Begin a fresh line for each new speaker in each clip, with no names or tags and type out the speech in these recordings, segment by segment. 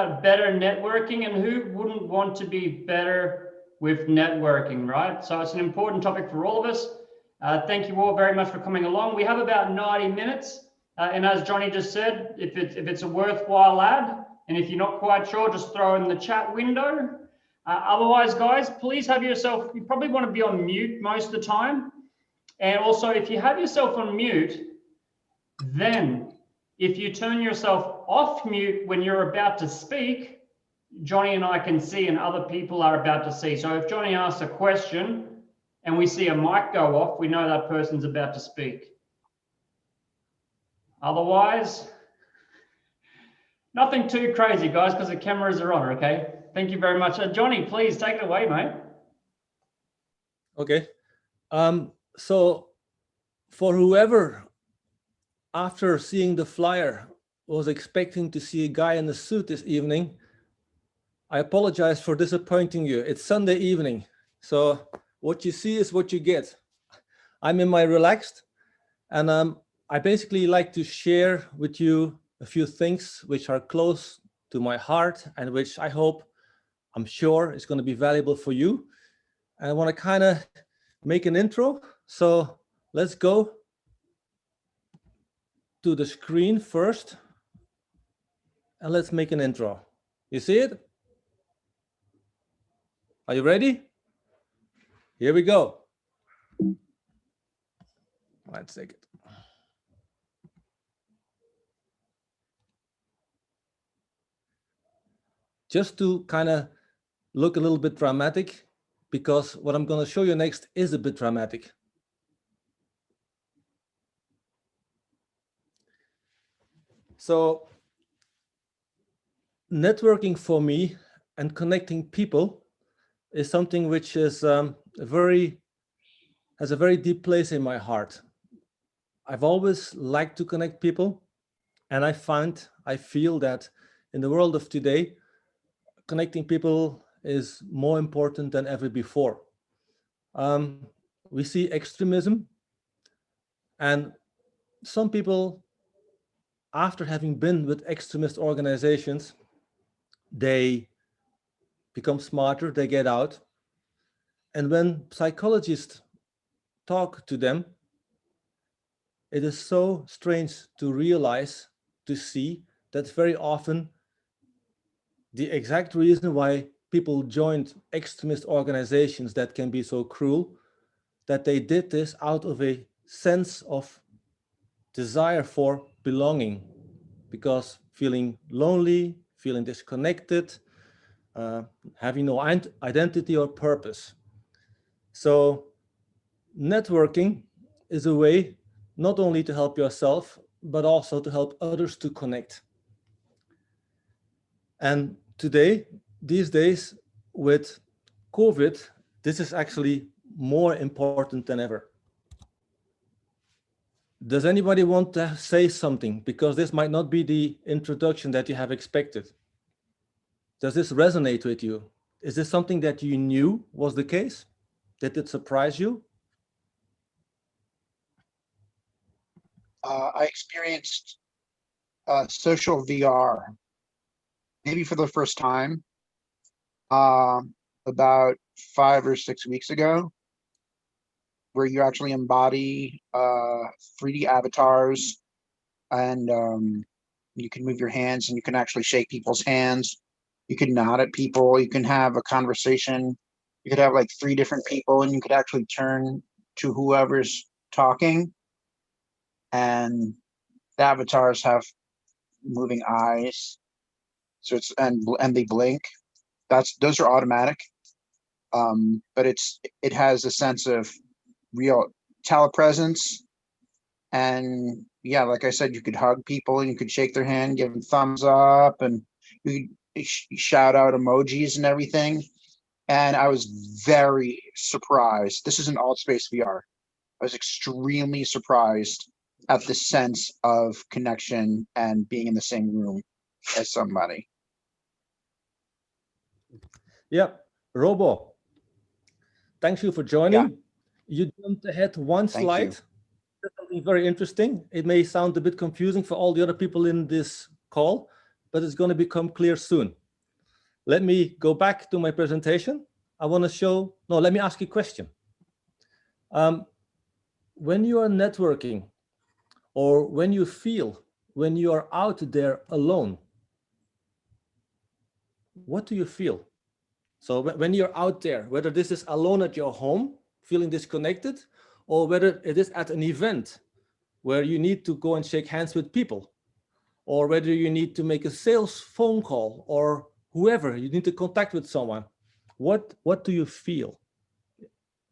about better networking, and who wouldn't want to be better with networking, right? So it's an important topic for all of us. Thank you all very much for coming along. We have about 90 minutes. And as Johnny just said, if it's a worthwhile ad, and if you're not quite sure, just throw it in the chat window. Otherwise, guys, please have yourself, you probably want to be on mute most of the time. And also, if you have yourself on mute, then if you turn yourself off mute when you're about to speak, Johnny and I can see and other people are about to see. So if Johnny asks a question and we see a mic go off, we know that person's about to speak. Otherwise, nothing too crazy, guys, because the cameras are on, okay? Thank you very much. Johnny, please take it away, mate.
Okay. So for whoever, after seeing the flyer, was expecting to see a guy in a suit this evening, I apologize for disappointing you. It's Sunday evening, so what you see is what you get. I'm in my relaxed, and I basically like to share with you a few things which are close to my heart and which I hope, I'm sure, is going to be valuable for you. And I want to kind of make an intro. So let's go to the screen first, and let's make an intro. You see it? Are you ready? Here we go. Let's take it. Just to kind of look a little bit dramatic, because what I'm going to show you next is a bit dramatic. So networking for me and connecting people is something which is has a very deep place in my heart. I've always liked to connect people, and I feel that in the world of today, connecting people is more important than ever before. We see extremism, and some people, after having been with extremist organizations, they become smarter, they get out. And when psychologists talk to them, it is so strange to realize, to see that very often the exact reason why people joined extremist organizations that can be so cruel, that they did this out of a sense of desire for belonging, because feeling lonely, feeling disconnected, having no identity or purpose. So networking is a way not only to help yourself, but also to help others to connect. And today, these days, with COVID, this is actually more important than ever. Does anybody want to say something? Because this might not be the introduction that you have expected. Does this resonate with you? Is this something that you knew was the case? Did it surprise you?
I experienced social VR, maybe for the first time, about 5 or 6 weeks ago, where you actually embody 3D avatars, and you can move your hands, and you can actually shake people's hands. You can nod at people. You can have a conversation. You could have like 3 different people, and you could actually turn to whoever's talking. And the avatars have moving eyes, so it's and they blink. Those are automatic, but it has a sense of real telepresence. And yeah, like I said, you could hug people, and you could shake their hand, give them thumbs up, and you could shout out emojis and everything. And I was very surprised. This is an alt space VR. I was extremely surprised at the sense of connection and being in the same room as somebody.
Yeah, Robo, thanks you for joining. Yeah. You jumped ahead one slide. That's something very interesting. It may sound a bit confusing for all the other people in this call, but it's going to become clear soon. Let me go back to my presentation. I want to show, no, let me ask you a question. When you are networking, or when you feel, when you are out there alone, what do you feel? So when you're out there, whether this is alone at your home, feeling disconnected, or whether it is at an event where you need to go and shake hands with people, or whether you need to make a sales phone call, or whoever, you need to contact with someone, what do you feel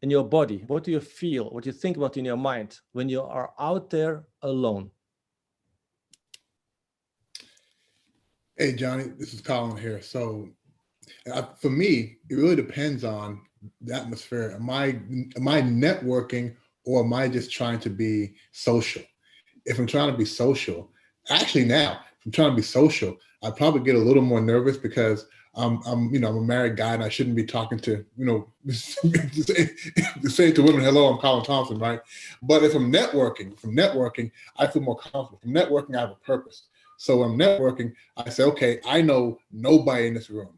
in your body? What do you feel, what do you think about in your mind when you are out there alone?
Hey, Johnny, this is Colin here. So for me, it really depends on the atmosphere. Am I networking, or am I just trying to be social? If I'm trying to be social, actually now, if I'm trying to be social, I probably get a little more nervous because I'm a married guy and I shouldn't be talking to, to say to women, hello, I'm Colin Thompson, right? But if I'm networking, I feel more comfortable. From networking, I have a purpose. So when I'm networking, I say, okay, I know nobody in this room.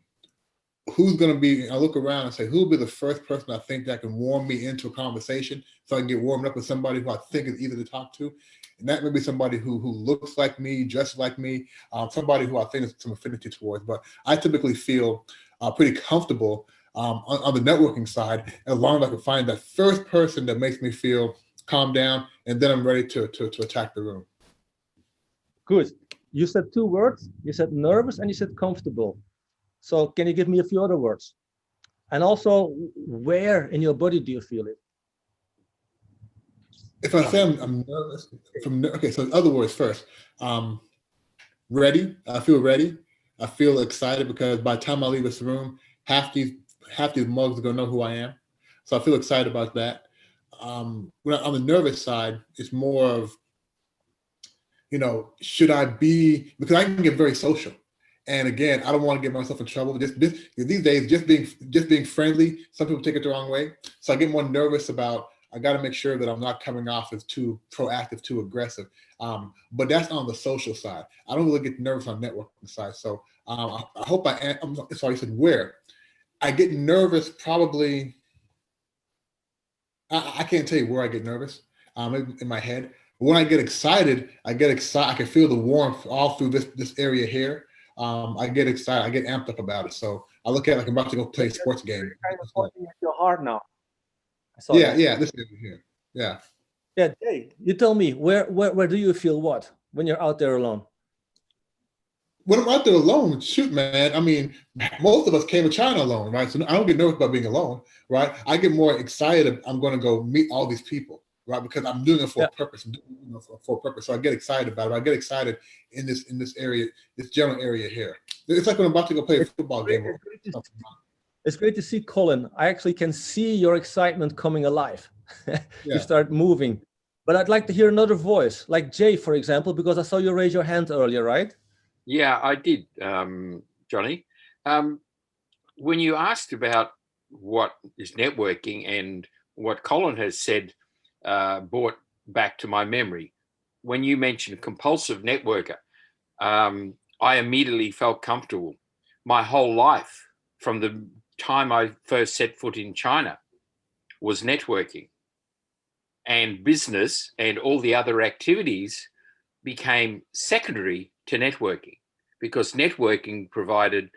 Who's going to be, I look around and say, who will be the first person I think that can warm me into a conversation so I can get warmed up with somebody who I think is easy to talk to. And that may be somebody who looks like me, dressed like me, somebody who I think is some affinity towards. But I typically feel pretty comfortable on the networking side, as long as I can find that first person that makes me feel calm down, and then I'm ready to attack the room.
Good. You said two words. You said nervous and you said comfortable. So can you give me a few other words? And also, where in your body do you feel it?
If I say I'm nervous, okay, so in other words first, ready, I feel ready. I feel excited because by the time I leave this room, half these mugs are gonna know who I am. So I feel excited about that. When on the nervous side, it's more of, should I be, because I can get very social. And again, I don't want to get myself in trouble. These days, just being friendly, some people take it the wrong way. So I get more nervous about, I got to make sure that I'm not coming off as too proactive, too aggressive. But that's on the social side. I don't really get nervous on the networking side. So I hope I'm sorry, you said where. I get nervous probably, I can't tell you where I get nervous in my head. When I get excited, I can feel the warmth all through this area here. I get excited. I get amped up about it. So I look at it like I'm about to go play a sports game.
Kind of pointing at your heart now.
Yeah, this is here. Yeah.
Yeah, Jay, you tell me, where do you feel what when you're out there alone?
When I'm out there alone, shoot, man. I mean, most of us came to China alone, right? So I don't get nervous about being alone, right? I get more excited. I'm going to go meet all these people, right? Because I'm doing it for a purpose. I'm doing it for a purpose. So I get excited about it. I get excited in this area, this general area here. It's like when I'm about to go play a football game.
It's great to see, Colin. I actually can see your excitement coming alive. You
Yeah.
start moving. But I'd like to hear another voice, like Jay, for example, because I saw you raise your hand earlier, right?
Yeah, I did, Johnny. When you asked about what is networking and what Colin has said brought back to my memory. When you mentioned compulsive networker, I immediately felt comfortable. My whole life, from the time I first set foot in China, was networking. And business and all the other activities became secondary to networking, because networking provided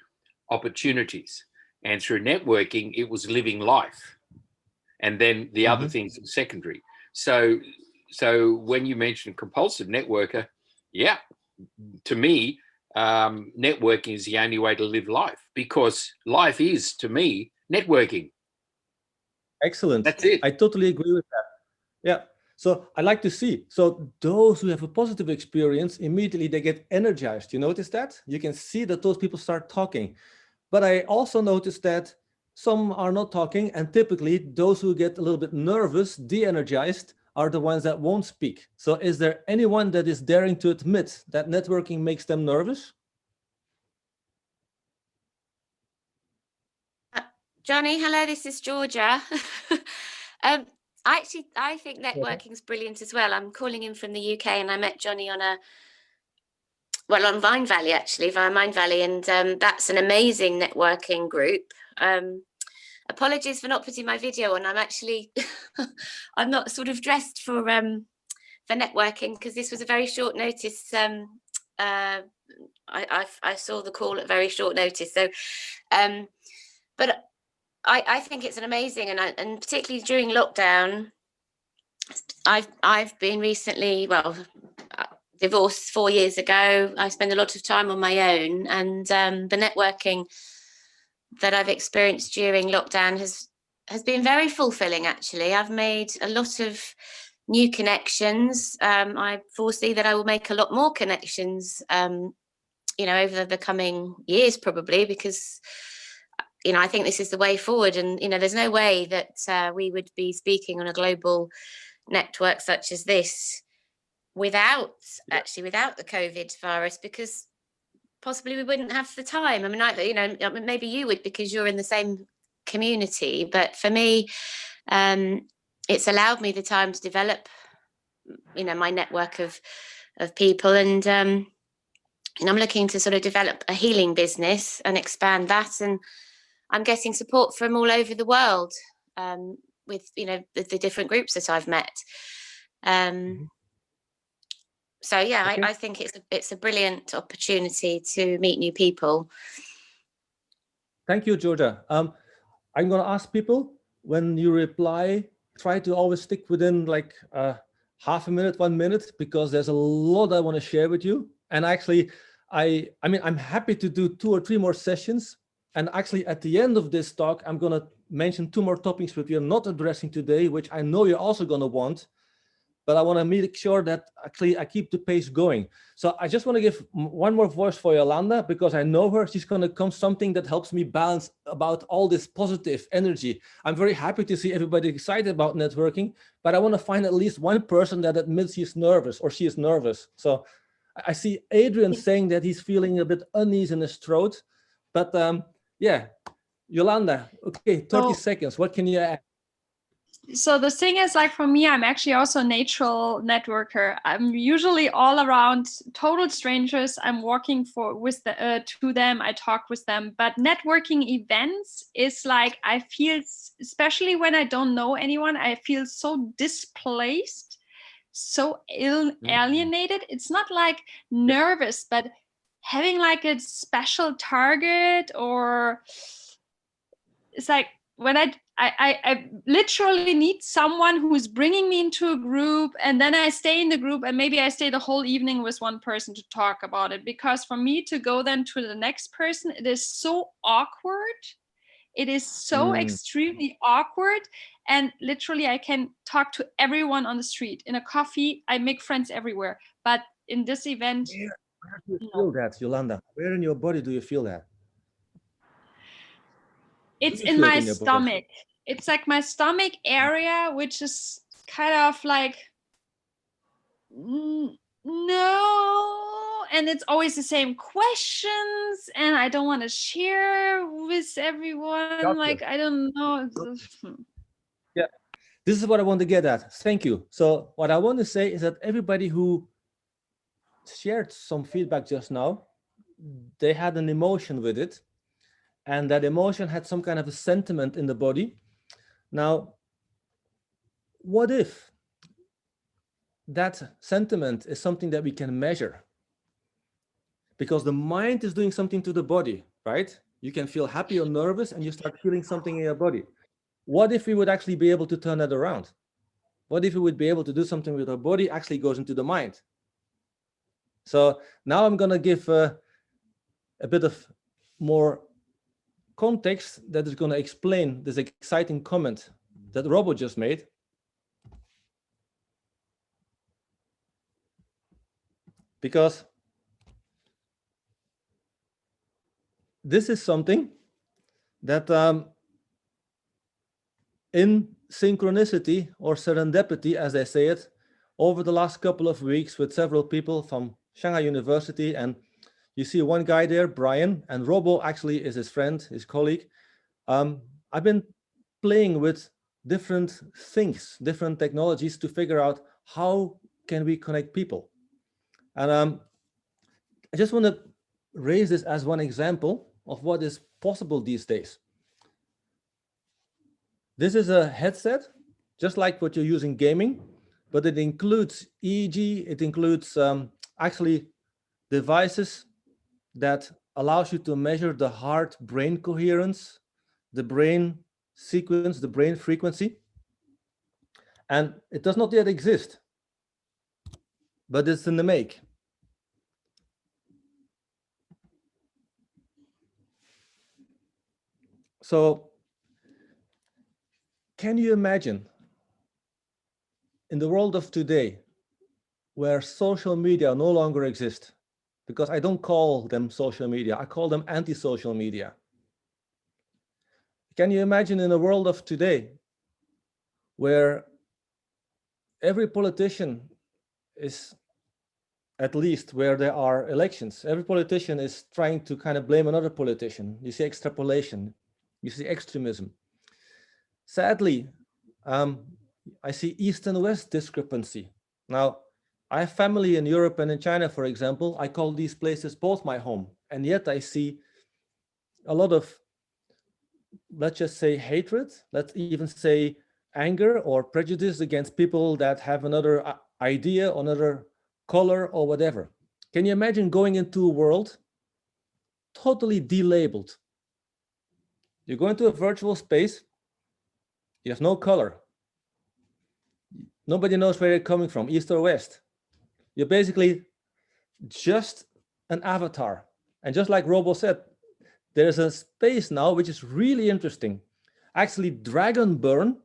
opportunities. And through networking, it was living life. And then the other things were secondary. So when you mentioned compulsive networker, yeah, to me, networking is the only way to live life, because life is, to me, networking.
Excellent.
That's it.
I totally agree with that. Yeah. So I like to see. So those who have a positive experience, immediately they get energized. You notice that? You can see that those people start talking. But I also noticed that some are not talking, and typically those who get a little bit nervous, de-energized, are the ones that won't speak. So is there anyone that is daring to admit that networking makes them nervous?
Johnny, hello, this is Georgia. I think networking is brilliant as well. I'm calling in from the UK, and I met Johnny on well, on Mindvalley, actually, via Mindvalley, and that's an amazing networking group. Apologies for not putting my video on. I'm actually, I'm not sort of dressed for networking because this was a very short notice. I saw the call at very short notice. So, but I think it's an amazing, and particularly during lockdown, I've been recently, well, divorced 4 years ago. I spend a lot of time on my own, and the networking that I've experienced during lockdown has been very fulfilling. Actually, I've made a lot of new connections. I foresee that I will make a lot more connections, over the coming years, probably, because I think this is the way forward. And there's no way that we would be speaking on a global network such as this without the COVID virus, because possibly we wouldn't have the time. I mean, maybe you would because you're in the same community, but for me, it's allowed me the time to develop, my network of people, and I'm looking to sort of develop a healing business and expand that, and I'm getting support from all over the world with the different groups that I've met. So yeah,
Okay.
I think it's a brilliant opportunity to meet new people.
Thank you, Georgia. I'm going to ask people, when you reply, try to always stick within like half a minute, 1 minute, because there's a lot I want to share with you. And actually, I'm happy to do 2 or 3 more sessions. And actually, at the end of this talk, I'm going to mention 2 more topics which we are not addressing today, which I know you're also going to want. But I want to make sure that actually I keep the pace going. So I just want to give one more voice for Yolanda, because I know her. She's going to come something that helps me balance about all this positive energy. I'm very happy to see everybody excited about networking, but I want to find at least one person that admits he's nervous or she is nervous. So I see Adrian saying that he's feeling a bit uneasy in his throat, but yeah, Yolanda, okay, 30 seconds. What can you add?
So the thing is, like, for me, I'm actually also a natural networker. I'm usually all around total strangers. I'm walking to them. I talk with them. But networking events is like, I feel, especially when I don't know anyone, I feel so displaced, so alienated. It's not like nervous, but having like a special target, or it's like, when I literally need someone who is bringing me into a group, and then I stay in the group, and maybe I stay the whole evening with one person to talk about it. Because for me to go then to the next person, it is so awkward. It is so extremely awkward. And literally, I can talk to everyone on the street. In a coffee, I make friends everywhere. But in this event,
where do you feel that, Yolanda? Where in your body do you feel that?
It's in my stomach. It's like my stomach area, which is kind of like, no. And it's always the same questions, and I don't want to share with everyone. Gotcha. Like, I don't know.
Yeah, this is what I want to get at. Thank you. So what I want to say is that everybody who shared some feedback just now, they had an emotion with it. And that emotion had some kind of a sentiment in the body. Now, what if that sentiment is something that we can measure? Because the mind is doing something to the body, right? You can feel happy or nervous, and you start feeling something in your body. What if we would actually be able to turn that around? What if we would be able to do something with our body actually goes into the mind? So now I'm going to give a bit of more context that is going to explain this exciting comment that Robo just made. Because this is something that in synchronicity or serendipity, as they say it, over the last couple of weeks with several people from Shanghai University, and you see one guy there, Brian, and Robo actually is his friend, his colleague. I've been playing with different things, different technologies to figure out how can we connect people. And I just want to raise this as one example of what is possible these days. This is a headset, just like what you're using gaming, but it includes EEG, it includes actually devices that allows you to measure the heart-brain coherence, the brain sequence, the brain frequency. And it does not yet exist, but it's in the make. So can you imagine in the world of today where social media no longer exist? Because I don't call them social media, I call them anti-social media. Can you imagine in a world of today where every politician is, at least where there are elections, every politician is trying to kind of blame another politician. You see extrapolation, you see extremism. Sadly, I see East and West discrepancy. Now, I have family in Europe and in China, for example. I call these places both my home. And yet I see a lot of, let's just say, hatred, let's even say anger or prejudice against people that have another idea, another color or whatever. Can you imagine going into a world totally delabeled? You go into a virtual space, you have no color. Nobody knows where you're coming from, east or west. You're basically just an avatar. And just like Robo said, there's a space now which is really interesting. Actually, Dragonburn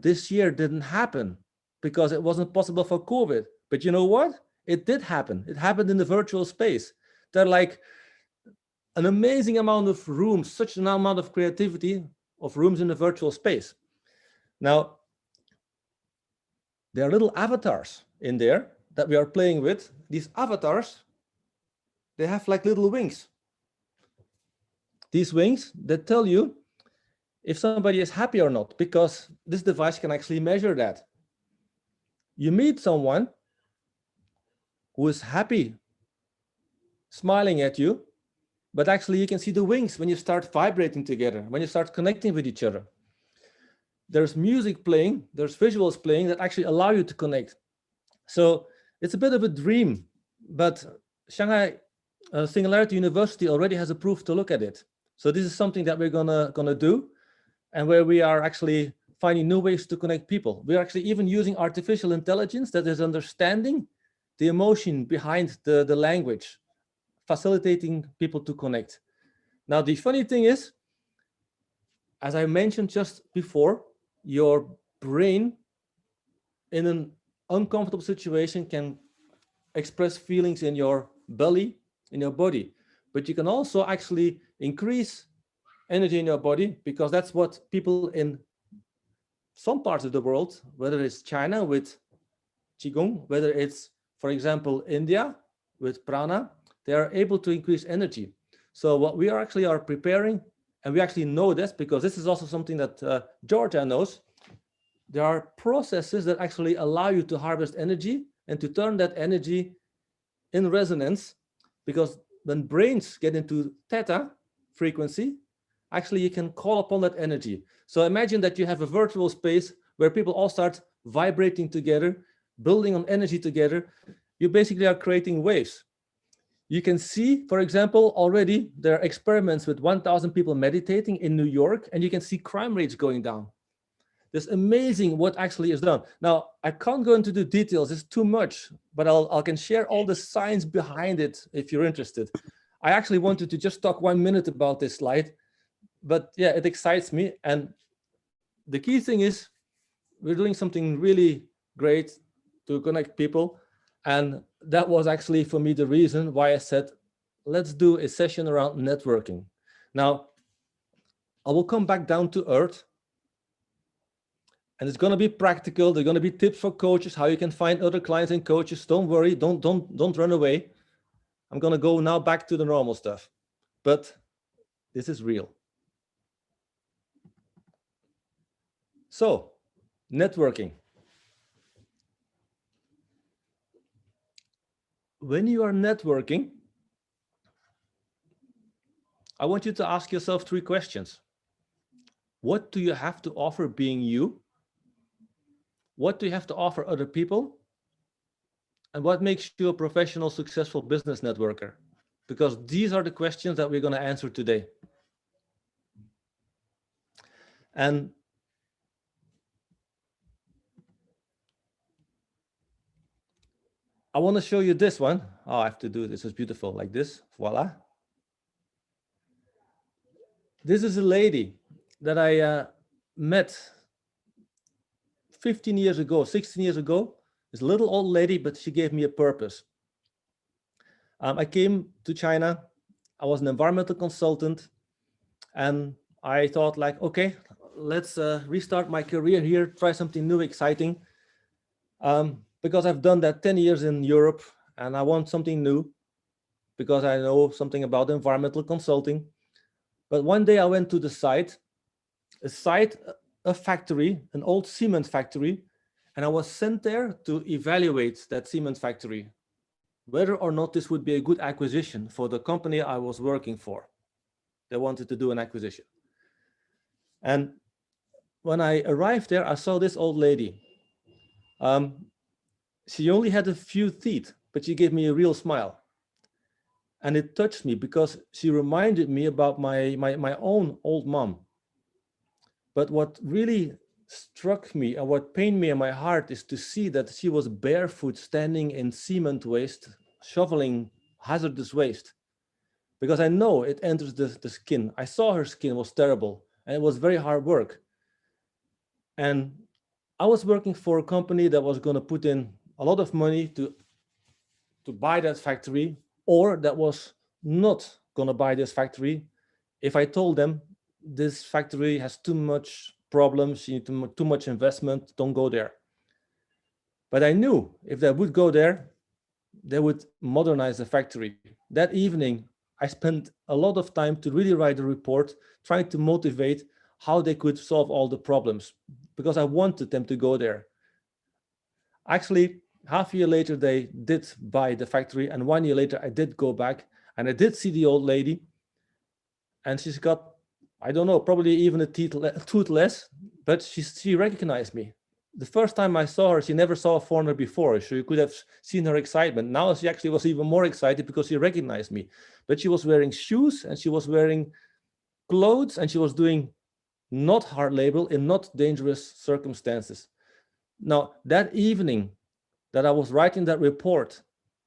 this year didn't happen because it wasn't possible for COVID. But you know what? It did happen. It happened in the virtual space. There are like an amazing amount of rooms, such an amount of creativity of rooms in the virtual space. Now, there are little avatars in there that we are playing with. These avatars, they have like little wings. These wings that tell you if somebody is happy or not, because this device can actually measure that. You meet someone who is happy, smiling at you, but actually you can see the wings when you start vibrating together, when you start connecting with each other. There's music playing, there's visuals playing that actually allow you to connect. So it's a bit of a dream, but Shanghai Singularity University already has approved to look at it. So this is something that we're gonna do, and where we are actually finding new ways to connect people. We're actually even using artificial intelligence that is understanding the emotion behind the language, facilitating people to connect. Now, the funny thing is, as I mentioned just before, your brain in an uncomfortable situation can express feelings in your belly, in your body, but you can also actually increase energy in your body, because that's what people in some parts of the world, whether it's China with Qigong, whether it's, for example, India with prana, they are able to increase energy. So what we are preparing, and we actually know this because this is also something that Georgia knows, there are processes that actually allow you to harvest energy and to turn that energy in resonance, because when brains get into theta frequency, actually you can call upon that energy. So imagine that you have a virtual space where people all start vibrating together, building on energy together. You basically are creating waves. You can see, for example, already there are experiments with 1,000 people meditating in New York, and you can see crime rates going down. It's amazing what actually is done. Now, I can't go into the details, it's too much, but I can share all the science behind it if you're interested. I actually wanted to just talk 1 minute about this slide, but yeah, it excites me. And the key thing is we're doing something really great to connect people. And that was actually for me the reason why I said, let's do a session around networking. Now, I will come back down to earth. And it's going to be practical. There are going to be tips for coaches, how you can find other clients and coaches. Don't worry, don't run away. I'm going to go now back to the normal stuff. But this is real. So, networking. when you are networking, I want you to ask yourself 3 questions. What do you have to offer being you? What do you have to offer other people? And what makes you a professional, successful business networker? Because these are the questions that we're going to answer today. And I want to show you this one. Oh, I have to do this. It's beautiful, like this. Voila. This is a lady that I met 15 years ago, 16 years ago. This little old lady, but she gave me a purpose. I came to China. I was an environmental consultant, and I thought, like, okay, let's restart my career here, try something new, exciting. Because I've done that 10 years in Europe, and I want something new because I know something about environmental consulting. But one day I went to the site, a factory, an old cement factory, and I was sent there to evaluate that cement factory, whether or not this would be a good acquisition for the company I was working for. They wanted to do an acquisition. And when I arrived there, I saw this old lady. She only had a few teeth, but she gave me a real smile. And it touched me because she reminded me about my own old mom. But what really struck me and what pained me in my heart is to see that she was barefoot standing in cement waste, shoveling hazardous waste. Because I know it enters the skin. I saw her skin was terrible and it was very hard work. And I was working for a company that was going to put in a lot of money to buy that factory, or that was not going to buy this factory if I told them this factory has too much problems, you need too much investment, don't go there. But I knew if they would go there, they would modernize the factory. That evening, I spent a lot of time to really write a report, trying to motivate how they could solve all the problems, because I wanted them to go there. Actually, half a year later, they did buy the factory, and 1 year later, I did go back, and I did see the old lady, and she's got, I don't know, probably even a tooth less, but she recognized me. The first time I saw her, she never saw a foreigner before, so you could have seen her excitement. Now she actually was even more excited because she recognized me. But she was wearing shoes, and she was wearing clothes, and she was doing not hard labor in not dangerous circumstances. Now, that evening that I was writing that report,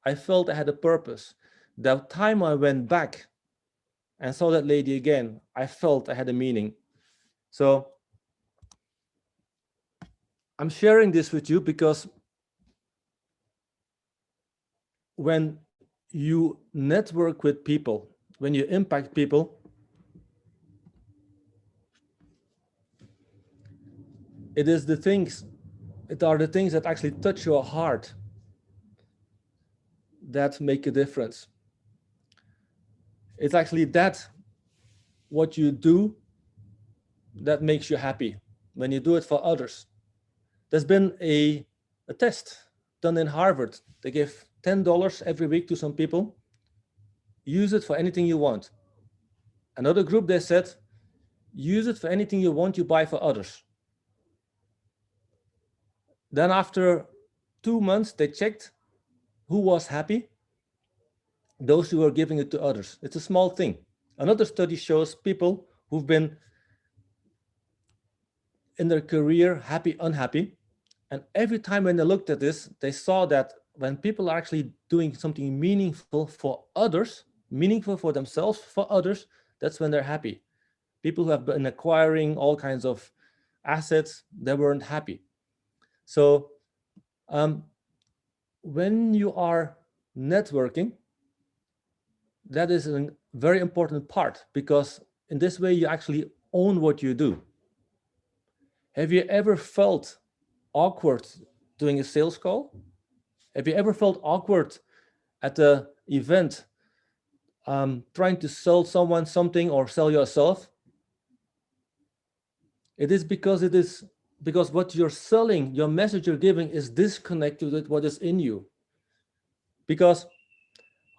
I felt I had a purpose. The time I went back and saw that lady again, I felt I had a meaning. So I'm sharing this with you because when you network with people, when you impact people, it are the things that actually touch your heart that make a difference. It's actually what you do that makes you happy when you do it for others. There's been a test done in Harvard. They give $10 every week to some people. Use it for anything you want. Another group, they said, use it for anything you want, you buy for others. Then after 2 months, they checked who was happy. Those who were giving it to others. It's a small thing. Another study shows people who've been in their career happy, unhappy. And every time when they looked at this, they saw that when people are actually doing something meaningful for others, meaningful for themselves, for others, that's when they're happy. People who have been acquiring all kinds of assets, they weren't happy. So when you are networking, that is a very important part, because in this way you actually own what you do. Have you ever felt awkward doing a sales call? Have you ever felt awkward at the event trying to sell someone something or sell yourself? It is because what you're selling, your message you're giving is disconnected with what is in you. Because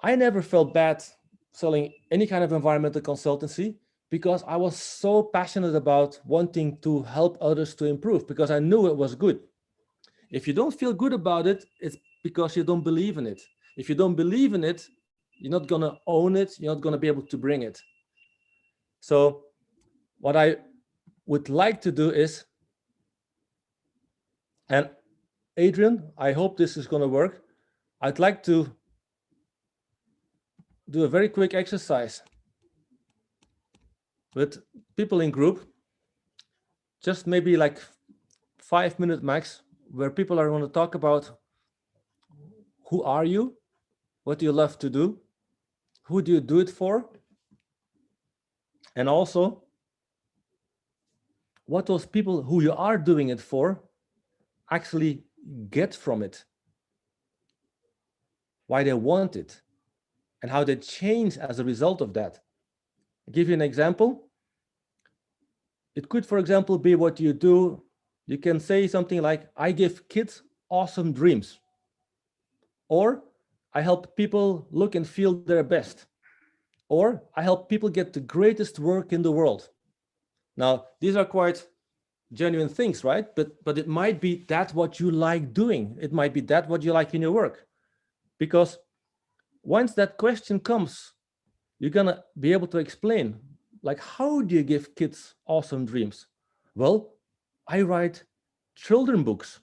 I never felt bad selling any kind of environmental consultancy because I was so passionate about wanting to help others to improve because I knew it was good. If you don't feel good about it, it's because you don't believe in it. If you don't believe in it, you're not going to own it. You're not going to be able to bring it. So what I would like to do is, and Adrian, I hope this is going to work. I'd like to do a very quick exercise with people in group, just maybe like 5 minutes max, where people are going to talk about who are you, what do you love to do, who do you do it for, and also what those people who you are doing it for actually get from it, why they want it, and how they change as a result of that. I'll give you an example. It could, for example, be what you do. You can say something like, I give kids awesome dreams. Or I help people look and feel their best. Or I help people get the greatest work in the world. Now, these are quite genuine things, right? But it might be that what you like doing. It might be that what you like in your work. Because once that question comes, you're gonna be able to explain, like, how do you give kids awesome dreams? Well, I write children books.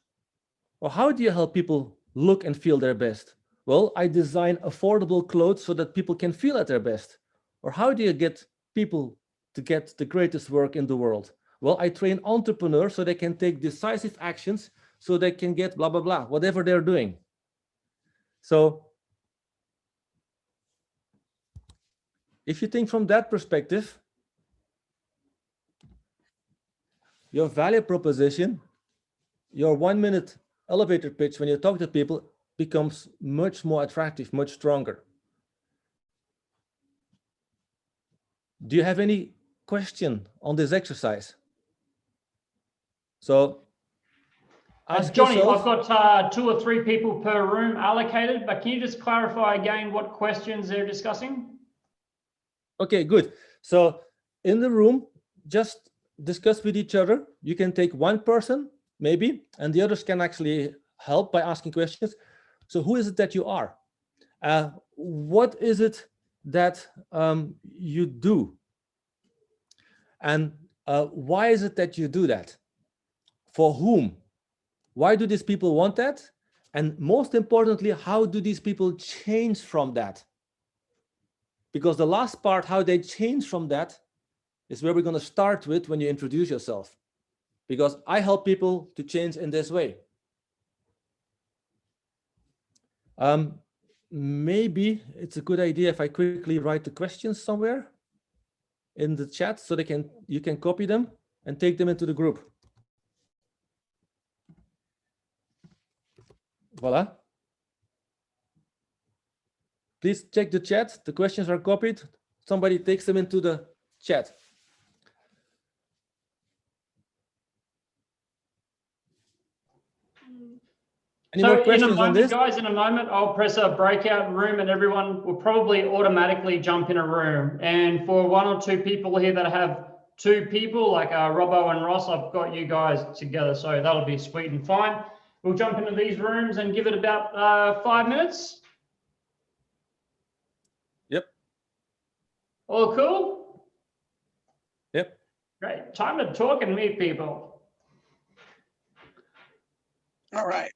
Or how do you help people look and feel their best? Well, I design affordable clothes so that people can feel at their best. Or how do you get people to get the greatest work in the world? Well, I train entrepreneurs so they can take decisive actions so they can get blah, blah, blah, whatever they're doing. So if you think from that perspective, your value proposition, your 1 minute elevator pitch when you talk to people becomes much more attractive, much stronger. Do you have any question on this exercise? So ask
Johnny,
yourself.
I've got 2 or 3 people per room allocated, but can you just clarify again what questions they're discussing?
Okay, good. So in the room, just discuss with each other. You can take one person, maybe, and the others can actually help by asking questions. So who is it that you are? What is it that you do? And why is it that you do that? For whom? Why do these people want that? And most importantly, how do these people change from that? Because the last part, how they change from that, is where we're going to start with when you introduce yourself. Because I help people to change in this way. Maybe it's a good idea if I quickly write the questions somewhere in the chat so you can copy them and take them into the group. Voila. Please check the chat. The questions are copied. Somebody takes them into the chat. Any more questions on this?
Guys, in a moment, I'll press a breakout room and everyone will probably automatically jump in a room. And for 1 or 2 people here that have 2 people, like Robbo and Ross, I've got you guys together. So that'll be sweet and fine. We'll jump into these rooms and give it about 5 minutes.
Yep.
All cool?
Yep.
Great. Time to talk and meet people.
All right.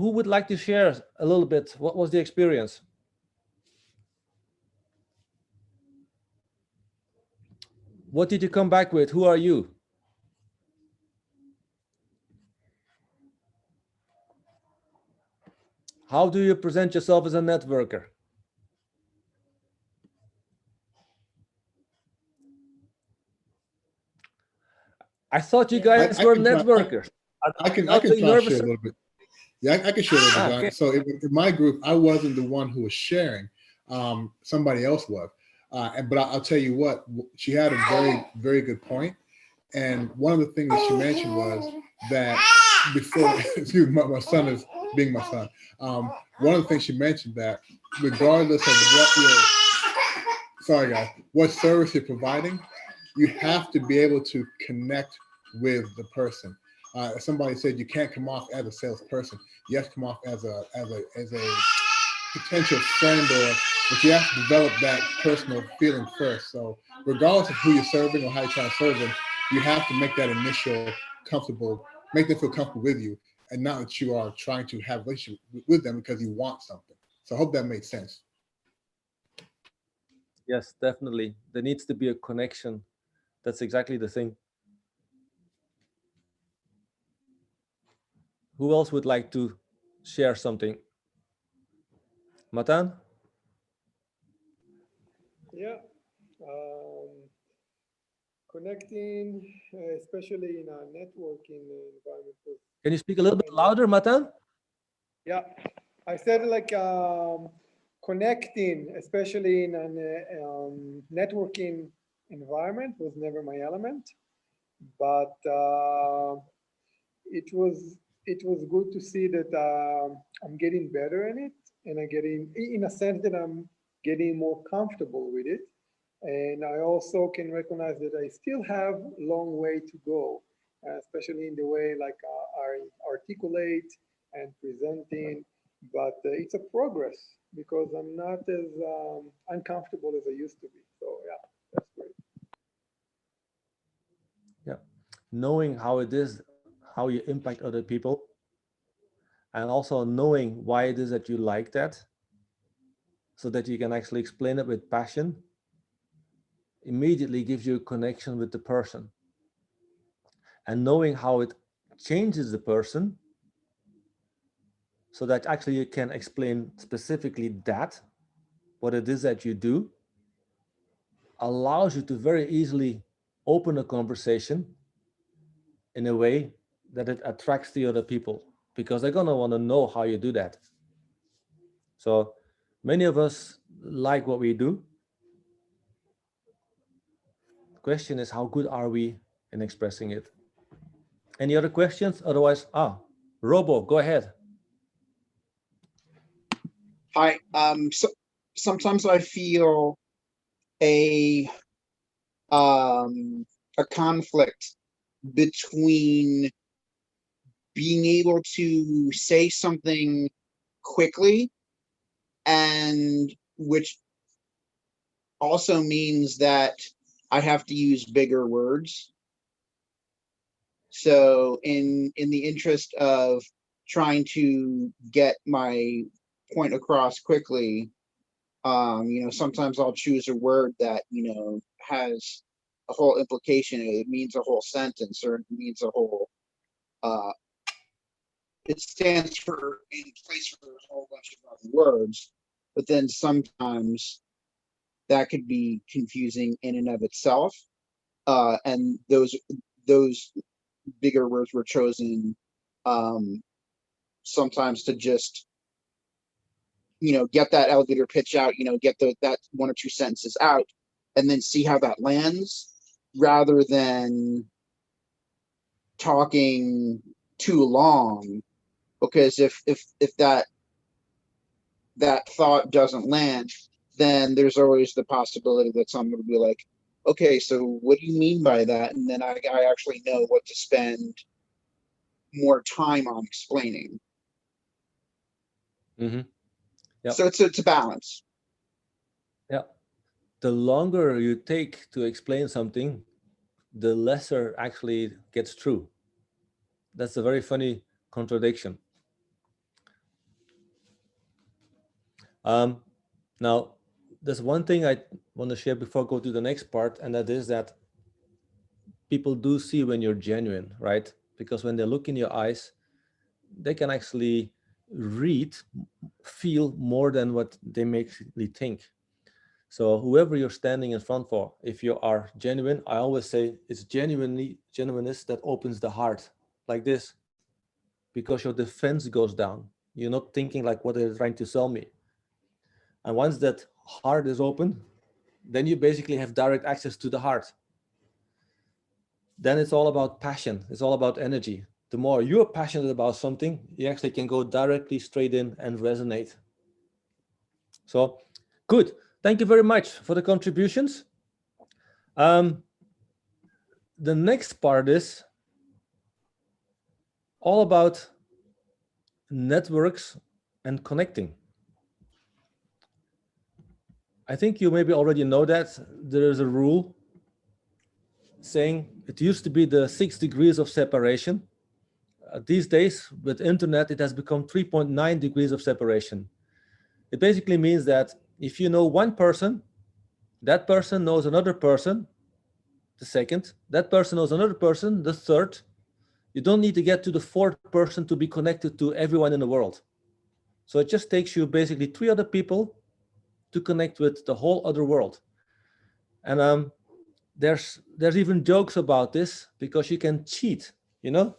who would like to share a little bit? What was the experience? What did you come back with? Who are you? How do you present yourself as a networker? I thought you guys were networkers.
I can
Not
try
being
to
nervous.
share a little bit. Yeah, I can share a little bit.
Okay.
So in my group, I wasn't the one who was sharing. Somebody else was. But I'll tell you what, she had a very, very good point. And one of the things that she mentioned was that before, excuse me, my son is being my son. One of the things she mentioned that regardless of what sorry guys, what service you're providing, you have to be able to connect with the person. Somebody said you can't come off as a salesperson. You have to come off as a potential friend, but you have to develop that personal feeling first. So regardless of who you're serving or how you're trying to serve them, you have to make that initial comfortable, make them feel comfortable with you, and not that you are trying to have a relationship with them because you want something. So I hope that made sense.
Yes, definitely. There needs to be a connection. That's exactly the thing. Who else would like to share something? Matan?
Yeah. Connecting, especially in a networking environment.
Can you speak a little bit louder, Matan?
Yeah, I said like connecting, especially in a networking environment, was never my element, but it was good to see that I'm getting better in it, and I'm getting, in a sense, that I'm getting more comfortable with it. And I also can recognize that I still have a long way to go, especially in the way like I articulate and presenting, but it's a progress because I'm not as uncomfortable as I used to be. So yeah, that's great.
Yeah. Knowing how it is, how you impact other people, and also knowing why it is that you like that, so that you can actually explain it with passion, immediately gives you a connection with the person. And knowing how it changes the person, so that actually you can explain specifically that, what it is that you do, allows you to very easily open a conversation in a way that it attracts the other people, because they're gonna wanna know how you do that. So many of us like what we do. The question is, how good are we in expressing it? Any other questions? Otherwise, Robo, go ahead.
Hi. So sometimes I feel a conflict between being able to say something quickly, and which also means that I have to use bigger words. So in the interest of trying to get my point across quickly, sometimes I'll choose a word that, has a whole implication. It means a whole sentence, or it means a whole, it stands for in place for a whole bunch of other words, but then sometimes that could be confusing in and of itself. And those bigger words were chosen sometimes to just, get that elevator pitch out, get that one or two sentences out, and then see how that lands, rather than talking too long. Because if that thought doesn't land, then there's always the possibility that someone will be like, okay, so what do you mean by that? And then I actually know what to spend more time on explaining.
Mm-hmm. Yep.
So it's a balance.
Yeah. The longer you take to explain something, the lesser actually gets through. That's a very funny contradiction. Now, there's one thing I want to share before I go to the next part, and that is that people do see when you're genuine, right? Because when they look in your eyes, they can actually read, feel more than what they make me think. So whoever you're standing in front for, if you are genuine, I always say it's genuineness that opens the heart, like this, because your defense goes down. You're not thinking like, what they're trying to sell me. And once that heart is open, then you basically have direct access to the heart. Then it's all about passion. It's all about energy. The more you're passionate about something, you actually can go directly straight in and resonate. So good. Thank you very much for the contributions. The next part is all about networks and connecting. I think you maybe already know that there is a rule saying it used to be the 6 degrees of separation. These days, with internet, it has become 3.9 degrees of separation. It basically means that if you know one person, that person knows another person, the second, that person knows another person, the third. You don't need to get to the fourth person to be connected to everyone in the world. So it just takes you basically 3 other people to connect with the whole other world. And there's even jokes about this because you can cheat, you know?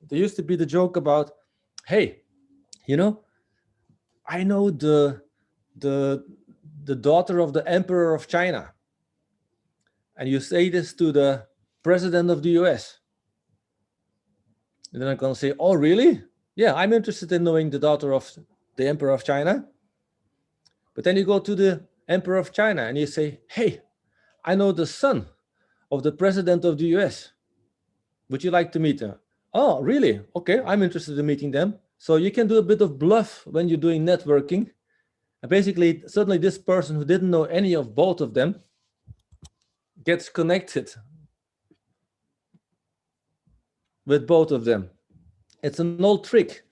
There used to be the joke about, hey, you know, I know the daughter of the Emperor of China. And you say this to the President of the US. And then I'm going to say, oh, really? Yeah, I'm interested in knowing the daughter of the Emperor of China. But then you go to the Emperor of China and you say, hey, I know the son of the President of the US. Would you like to meet him? Oh, really? Okay, I'm interested in meeting them. So you can do a bit of bluff when you're doing networking. And basically, suddenly this person who didn't know any of both of them gets connected with both of them. It's an old trick.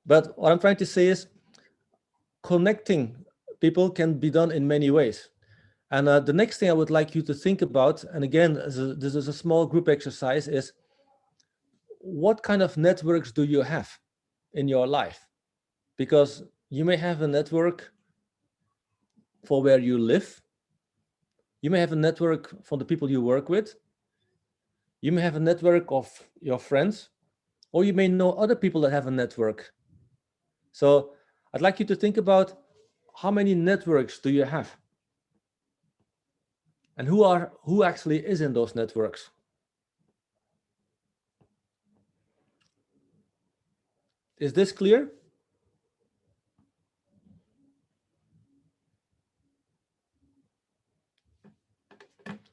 But what I'm trying to say is connecting people can be done in many ways. And the next thing I would like you to think about, and again, this is a small group exercise, is what kind of networks do you have in your life? Because you may have a network for where you live. You may have a network for the people you work with. You may have a network of your friends, or you may know other people that have a network. So I'd like you to think about how many networks do you have? And who actually is in those networks? Is this clear?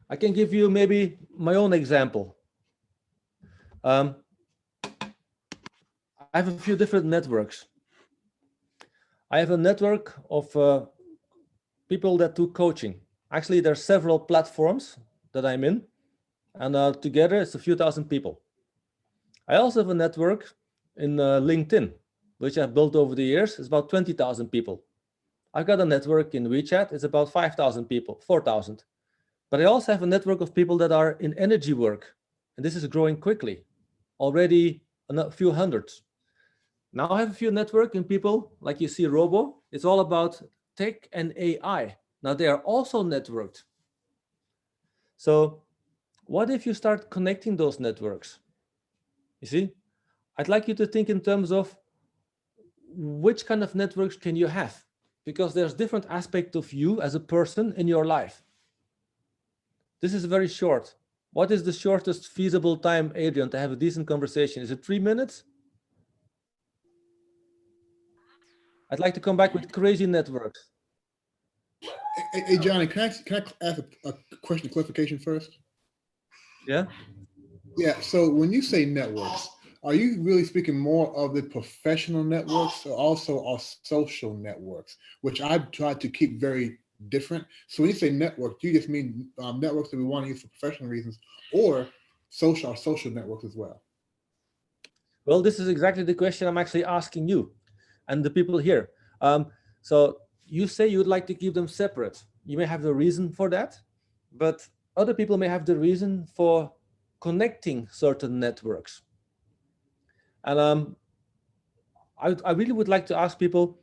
I can give you maybe my own example. I have a few different networks. I have a network of people that do coaching. Actually, there are several platforms that I'm in, and together it's a few thousand people. I also have a network in LinkedIn, which I've built over the years. It's about 20,000 people. I've got a network in WeChat. It's about 5,000 people, 4,000. But I also have a network of people that are in energy work, and this is growing quickly, already a few hundreds. Now I have a few networking people, like you see Robo. It's all about tech and AI. Now they are also networked. So what if you start connecting those networks? You see, I'd like you to think in terms of which kind of networks can you have? Because there's different aspects of you as a person in your life. This is very short. What is the shortest feasible time, Adrian, to have a decent conversation? Is it 3 minutes? I'd like to come back with crazy networks.
Hey Johnny, can I ask a question of clarification first?
Yeah.
Yeah. So when you say networks, are you really speaking more of the professional networks or also our social networks, which I've tried to keep very different? So when you say network, do you just mean networks that we want to use for professional reasons, or social networks as well?
Well, this is exactly the question I'm actually asking you and the people here. So you say you'd like to keep them separate. You may have the reason for that, but other people may have the reason for connecting certain networks. And I really would like to ask people,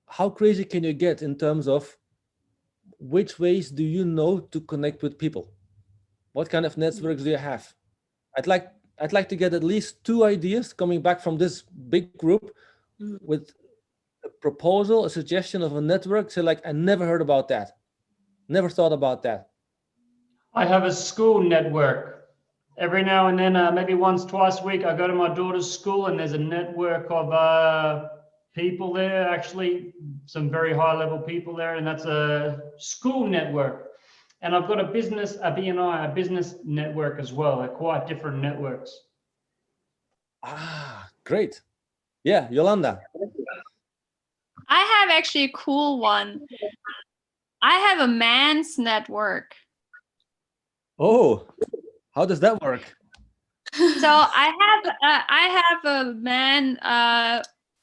how crazy can you get in terms of which ways do you know to connect with people? What kind of networks do you have? I'd like to get at least 2 ideas coming back from this big group with a proposal, a suggestion of a network. Say like, I never heard about that. Never thought about that.
I have a school network. Every now and then, maybe once, twice a week, I go to my daughter's school and there's a network of people there, actually some very high level people there, and that's a school network. And I've got a business, a BNI, a business network as well. They're quite different networks.
Ah, great. Yeah, Yolanda.
I have actually a cool one. I have a man's network.
Oh, how does that work?
So I have a man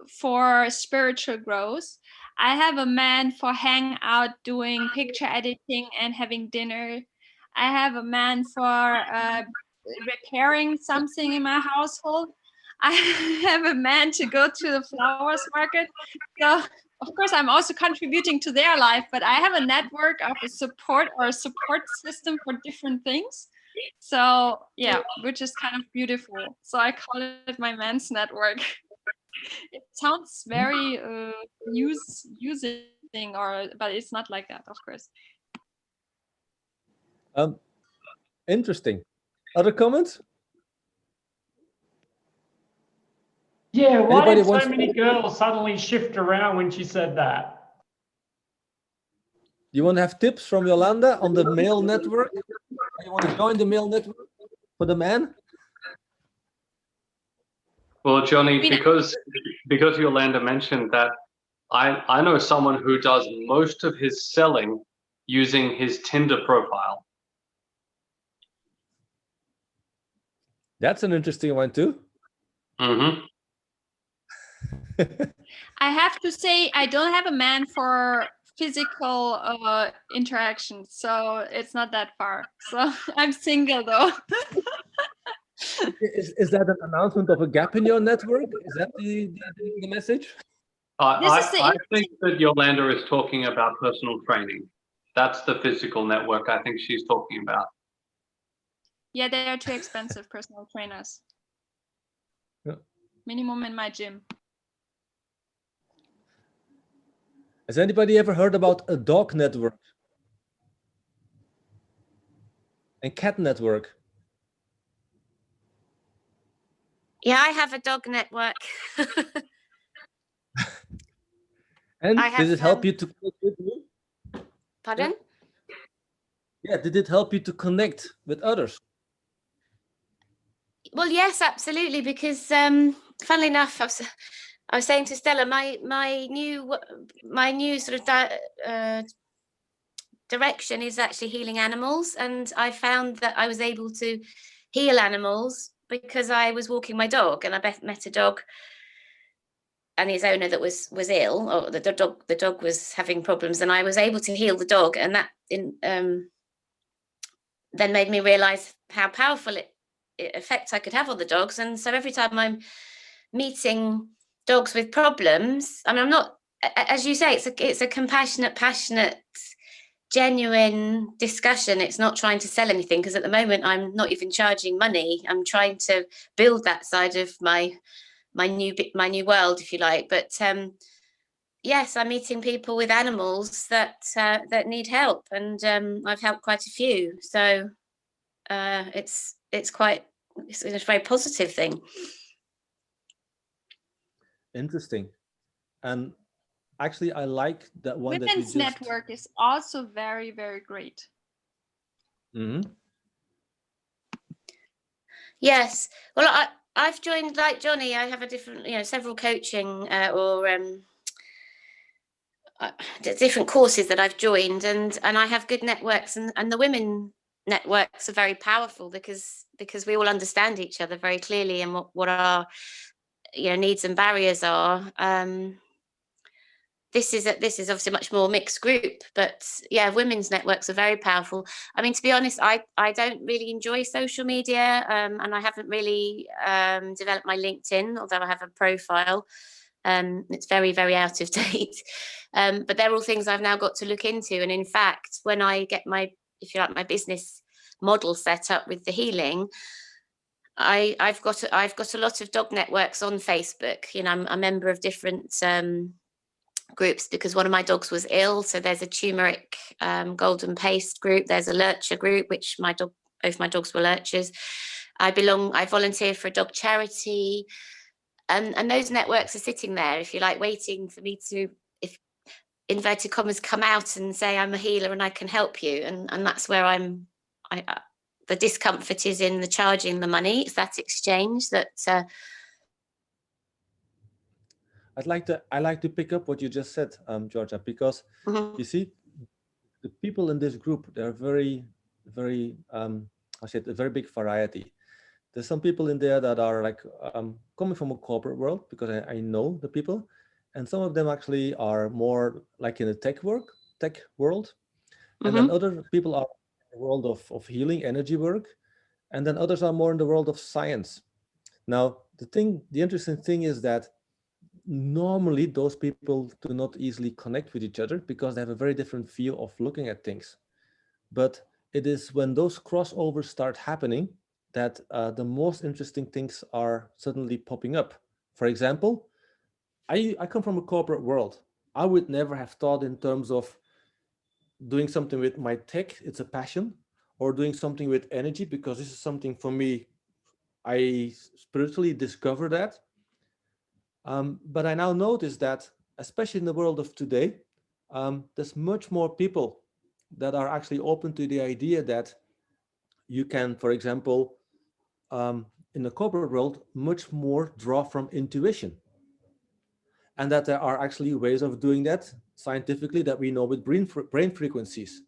for spiritual growth. I have a man for hang out, doing picture editing and having dinner. I have a man for repairing something in my household. I have a man to go to the flowers market. So of course I'm also contributing to their life, but I have a network of a support system for different things. So yeah, which is kind of beautiful. So I call it my man's network. It sounds very using, but it's not like that, of course.
Interesting. Other comments?
Yeah, why
Anybody
did so
wants
many girls suddenly shift around when she said that?
You want to have tips from Yolanda on the male network? You want to join the male network for the man?
Well, Johnny, because Yolanda mentioned that, I know someone who does most of his selling using his Tinder profile.
That's an interesting one too.
Mm-hmm.
I have to say, I don't have a man for physical interaction, so it's not that far. So I'm single though.
Is that an announcement of a gap in your network? Is that the message?
I think that Yolanda is talking about personal training. That's the physical network I think she's talking about.
Yeah, they are too expensive, personal trainers.
Yeah.
Minimum in my gym.
Has anybody ever heard about a dog network? And cat network?
Yeah, I have a dog network.
And did it help you to connect with me?
Pardon?
Yeah, did it help you to connect with others?
Well, yes, absolutely. Because funnily enough, I was saying to Stella, my new sort of direction is actually healing animals, and I found that I was able to heal animals because I was walking my dog, and I met a dog and his owner that was ill, or the dog was having problems, and I was able to heal the dog, and that then made me realize how powerful effect I could have on the dogs. And so every time I'm meeting dogs with problems, I mean, I'm not, as you say, it's a compassionate, passionate, genuine discussion. It's not trying to sell anything, because at the moment I'm not even charging money. I'm trying to build that side of my new world, if you like. But yes, I'm meeting people with animals that need help, and I've helped quite a few. So it's a very positive thing.
Interesting. And actually, I like that one.
Women's network is also very, very great.
Mm-hmm.
Yes. Well, I've joined, like Johnny, I have a different, several coaching or different courses that I've joined, and I have good networks, and the women networks are very powerful because we all understand each other very clearly, and what our needs and barriers are. this is obviously a much more mixed group, but yeah, women's networks are very powerful. I mean, to be honest, I don't really enjoy social media, and I haven't really developed my LinkedIn, although I have a profile. It's very, very out of date. But they're all things I've now got to look into. And in fact, when I get my, if you like, my business model set up with the healing, I've got a lot of dog networks on Facebook. You know, I'm a member of different groups because one of my dogs was ill. So there's a turmeric golden paste group. There's a lurcher group, which both my dogs were lurchers. I volunteer for a dog charity. And those networks are sitting there, if you like, waiting for me to, if inverted commas, come out and say I'm a healer and I can help you. And that's where the discomfort is in the charging the money. It's that exchange that.
I like to pick up what you just said, Georgia, because you see, the people in this group, they're very, very, I said, a very big variety. There's some people in there that are like coming from a corporate world, because I know the people, and some of them actually are more like in the tech world, and then other people are in the world of healing, energy work, and then others are more in the world of science. Now, the interesting thing is that normally those people do not easily connect with each other because they have a very different view of looking at things. But it is when those crossovers start happening that the most interesting things are suddenly popping up. For example, I come from a corporate world. I would never have thought in terms of doing something with my tech, it's a passion, or doing something with energy, because this is something for me, I spiritually discovered that. But I now notice that, especially in the world of today, there's much more people that are actually open to the idea that you can, for example, in the corporate world, much more draw from intuition. And that there are actually ways of doing that scientifically that we know with brain frequencies.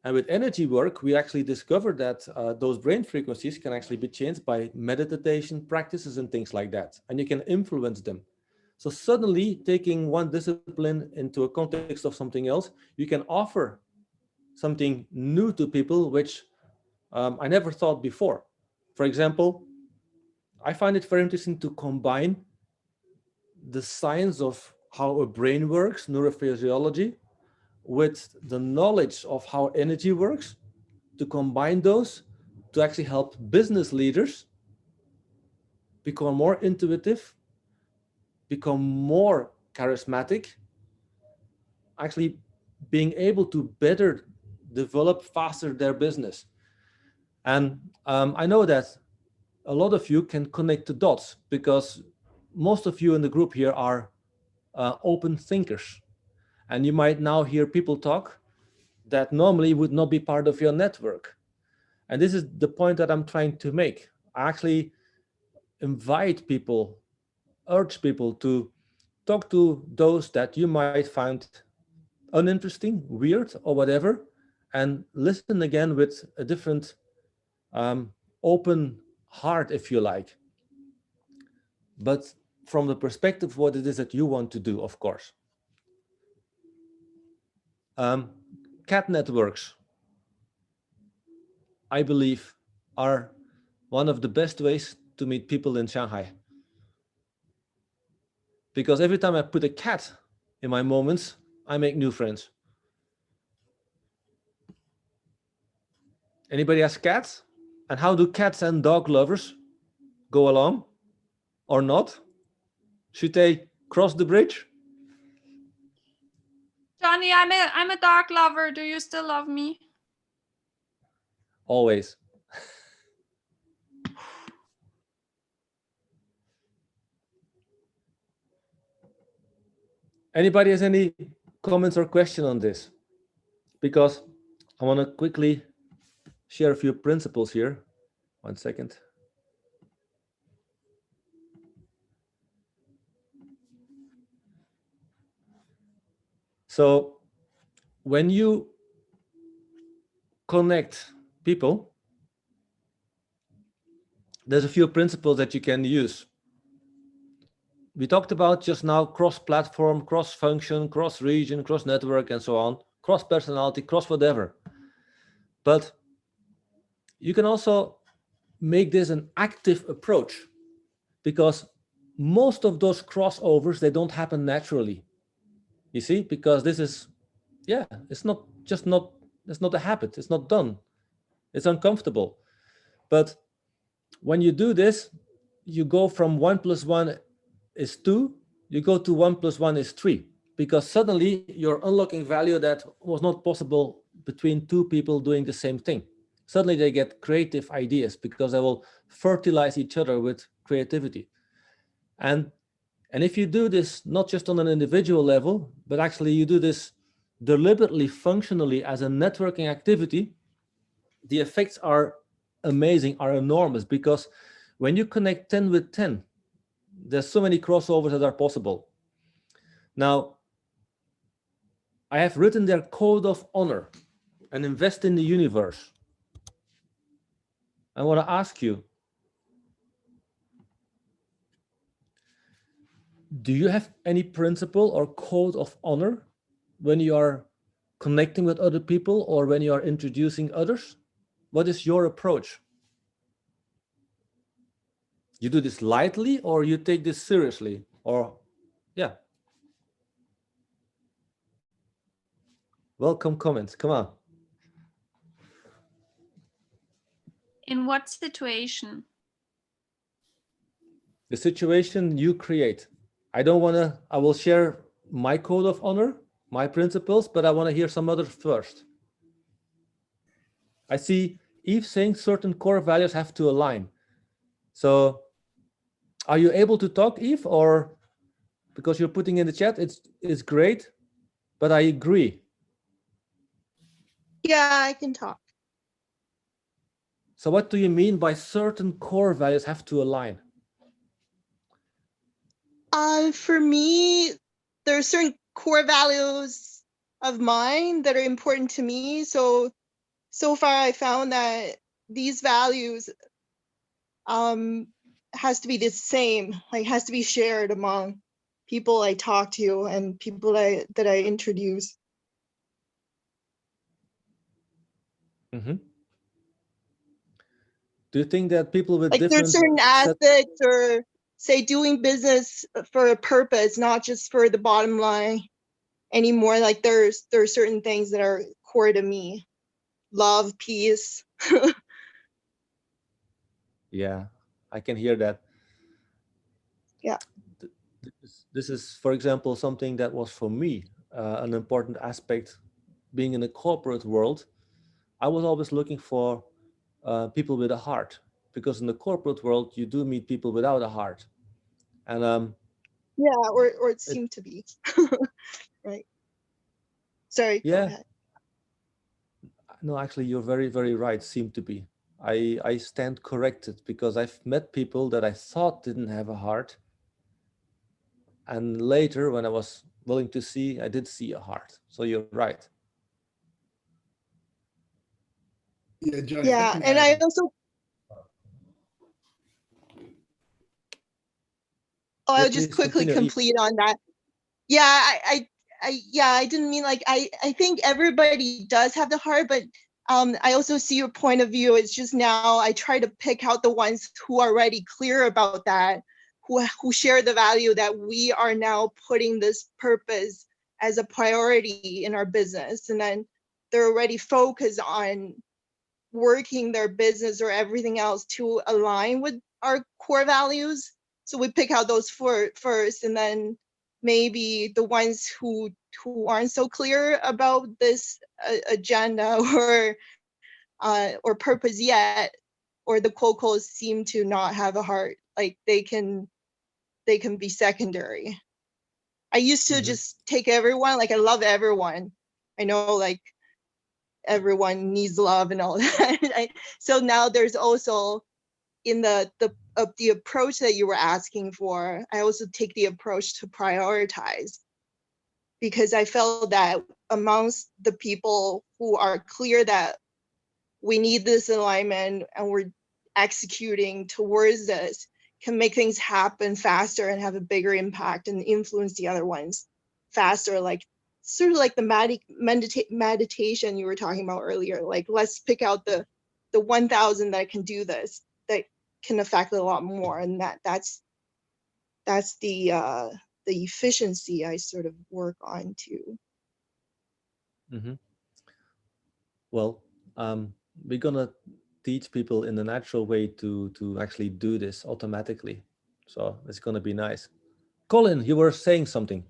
And with energy work, we actually discovered that those brain frequencies can actually be changed by meditation practices and things like that. And you can influence them. So suddenly taking one discipline into a context of something else, you can offer something new to people, which I never thought before. For example, I find it very interesting to combine the science of how a brain works, neurophysiology, with the knowledge of how energy works, to combine those to actually help business leaders become more intuitive, become more charismatic, actually being able to better develop faster their business. And I know that a lot of you can connect the dots because most of you in the group here are open thinkers. And you might now hear people talk that normally would not be part of your network. And this is the point that I'm trying to make. I actually invite people, urge people to talk to those that you might find uninteresting, weird, or whatever, and listen again with a different open heart, if you like. But from the perspective of what it is that you want to do, of course. Cat networks, I believe, are one of the best ways to meet people in Shanghai. Because every time I put a cat in my moments, I make new friends. Anybody has cats? And how do cats and dog lovers go along or not? Should they cross the bridge?
Johnny, I'm a dog lover. Do you still love me?
Always. Anybody has any comments or question on this? Because I want to quickly share a few principles here. 1 second. So when you connect people, there's a few principles that you can use. we talked about just now cross-platform, cross-function, cross-region, cross-network, and so on, cross-personality, cross-whatever. But you can also make this an active approach, because most of those crossovers, they don't happen naturally. You see, because this is, yeah, it's not a habit. It's not done. It's uncomfortable. But when you do this, you go from 1 + 1 is 2, you go to 1 + 1 is 3, because suddenly you're unlocking value that was not possible between two people doing the same thing. Suddenly they get creative ideas because they will fertilize each other with creativity. And if you do this not just on an individual level, but actually you do this deliberately, functionally as a networking activity, the effects are amazing, are enormous, because when you connect 10 with 10, there's so many crossovers that are possible. Now, I have written their code of honor and invest in the universe. I want to ask you, do you have any principle or code of honor when you are connecting with other people or when you are introducing others? What is your approach? You do this lightly or you take this seriously? Or, yeah. Welcome comments, come on.
In what situation?
The situation you create. I will share my code of honor, my principles, but I want to hear some others first. I see Eve saying certain core values have to align. So are you able to talk, Eve, or because you're putting in the chat, it's great, but I agree.
Yeah, I can talk.
So what do you mean by certain core values have to align?
For me, there are certain core values of mine that are important to me. So far I found that these values has to be the same, like has to be shared among people I talk to and people that I introduce.
Mm-hmm. Do you think that people with
like
different
there's certain aspects, or say doing business for a purpose, not just for the bottom line anymore? Like there are certain things that are core to me. Love, peace.
Yeah, I can hear that.
Yeah.
This is, for example, something that was for me an important aspect. Being in a corporate world, I was always looking for people with a heart, because in the corporate world, you do meet people without a heart. And
yeah, or it seemed to be. Right. Sorry,
yeah.
go ahead.
No, actually, you're very, very right, seem to be. I stand corrected, because I've met people that I thought didn't have a heart. And later, when I was willing to see, I did see a heart. So you're right.
Yeah, Johnny.
Yeah, and I also. Oh, I'll just quickly complete on that. Yeah, I didn't mean like I think everybody does have the heart, but I also see your point of view. It's just now I try to pick out the ones who are already clear about that, who share the value that we are now putting this purpose as a priority in our business, and then they're already focused on working their business or everything else to align with our core values. So we pick out those first, and then maybe the ones who aren't so clear about this agenda or purpose yet, or the Quocos seem to not have a heart, like they can be secondary. I used to just take everyone, like I love everyone. I know like everyone needs love and all that. So now there's also in the approach that you were asking for, I also take the approach to prioritize, because I felt that amongst the people who are clear that we need this alignment and we're executing towards this, can make things happen faster and have a bigger impact and influence the other ones faster, like sort of like the meditation you were talking about earlier. Like, let's pick out the 1,000 that can do this, that can affect a lot more, and that's the efficiency I sort of work on too.
Mm-hmm. Well, we're gonna teach people in a natural way to actually do this automatically, so it's gonna be nice. Colin, you were saying something.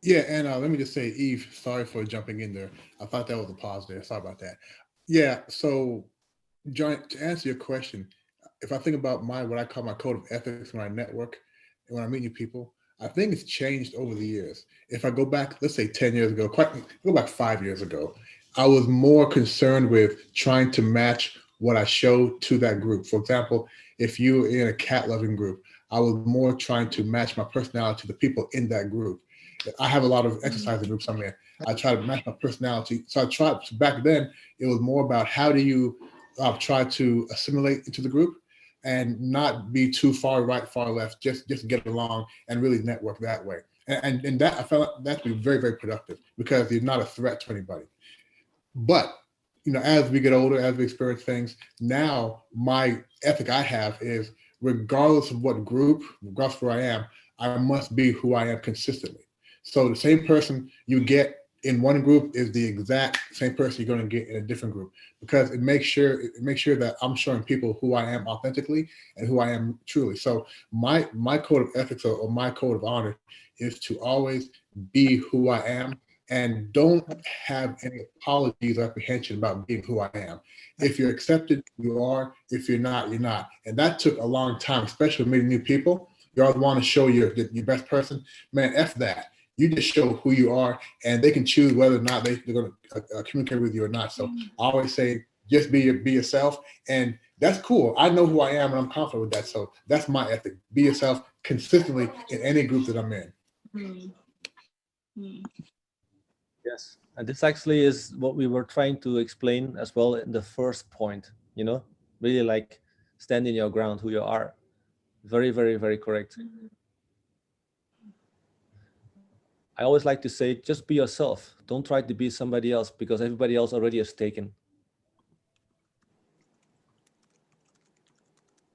Yeah, and let me just say, Eve, sorry for jumping in there. I thought that was a pause there. Sorry about that. Yeah, so John, to answer your question, if I think about what I call my code of ethics when I network and when I meet new people, I think it's changed over the years. If I go back, let's say 10 years ago, go back 5 years ago, I was more concerned with trying to match what I show to that group. For example, if you're in a cat loving group, I was more trying to match my personality to the people in that group. I have a lot of exercising groups I'm in. I try to match my personality. So back then, it was more about how do you try to assimilate into the group and not be too far right, far left, just get along and really network that way. And that I felt that to be very, very productive because you're not a threat to anybody. But as we get older, as we experience things, now my ethic I have is regardless of what group, regardless of where I am, I must be who I am consistently. So the same person you get in one group is the exact same person you're going to get in a different group, because it makes sure that I'm showing people who I am authentically and who I am truly. So my code of ethics or my code of honor is to always be who I am and don't have any apologies or apprehension about being who I am. If you're accepted, you are. If you're not, you're not. And that took a long time, especially with meeting new people. You always want to show your best person. Man, F that. You just show who you are, and they can choose whether or not they're going to communicate with you or not. So I always say, just be yourself, and that's cool. I know who I am, and I'm confident with that. So that's my ethic. Be yourself consistently in any group that I'm in.
Yes, and this actually is what we were trying to explain as well in the first point. Really like standing your ground, who you are. Very, very, very correct. I always like to say, just be yourself. Don't try to be somebody else, because everybody else already is taken.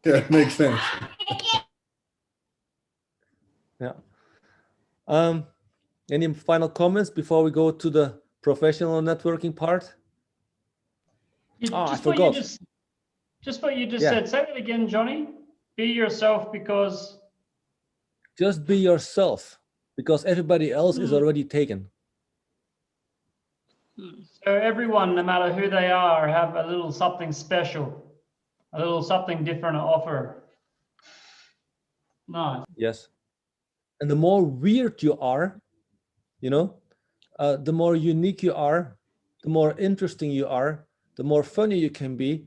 Yeah, it makes sense.
Yeah. Any final comments before we go to the professional networking part? I forgot.
Just what you just said. Say that again, Johnny. Be yourself because...
Just be yourself, because everybody else is already taken.
So everyone, no matter who they are, have a little something special, a little something different to offer. Nice.
Yes. And the more weird you are, the more unique you are, the more interesting you are, the more funny you can be.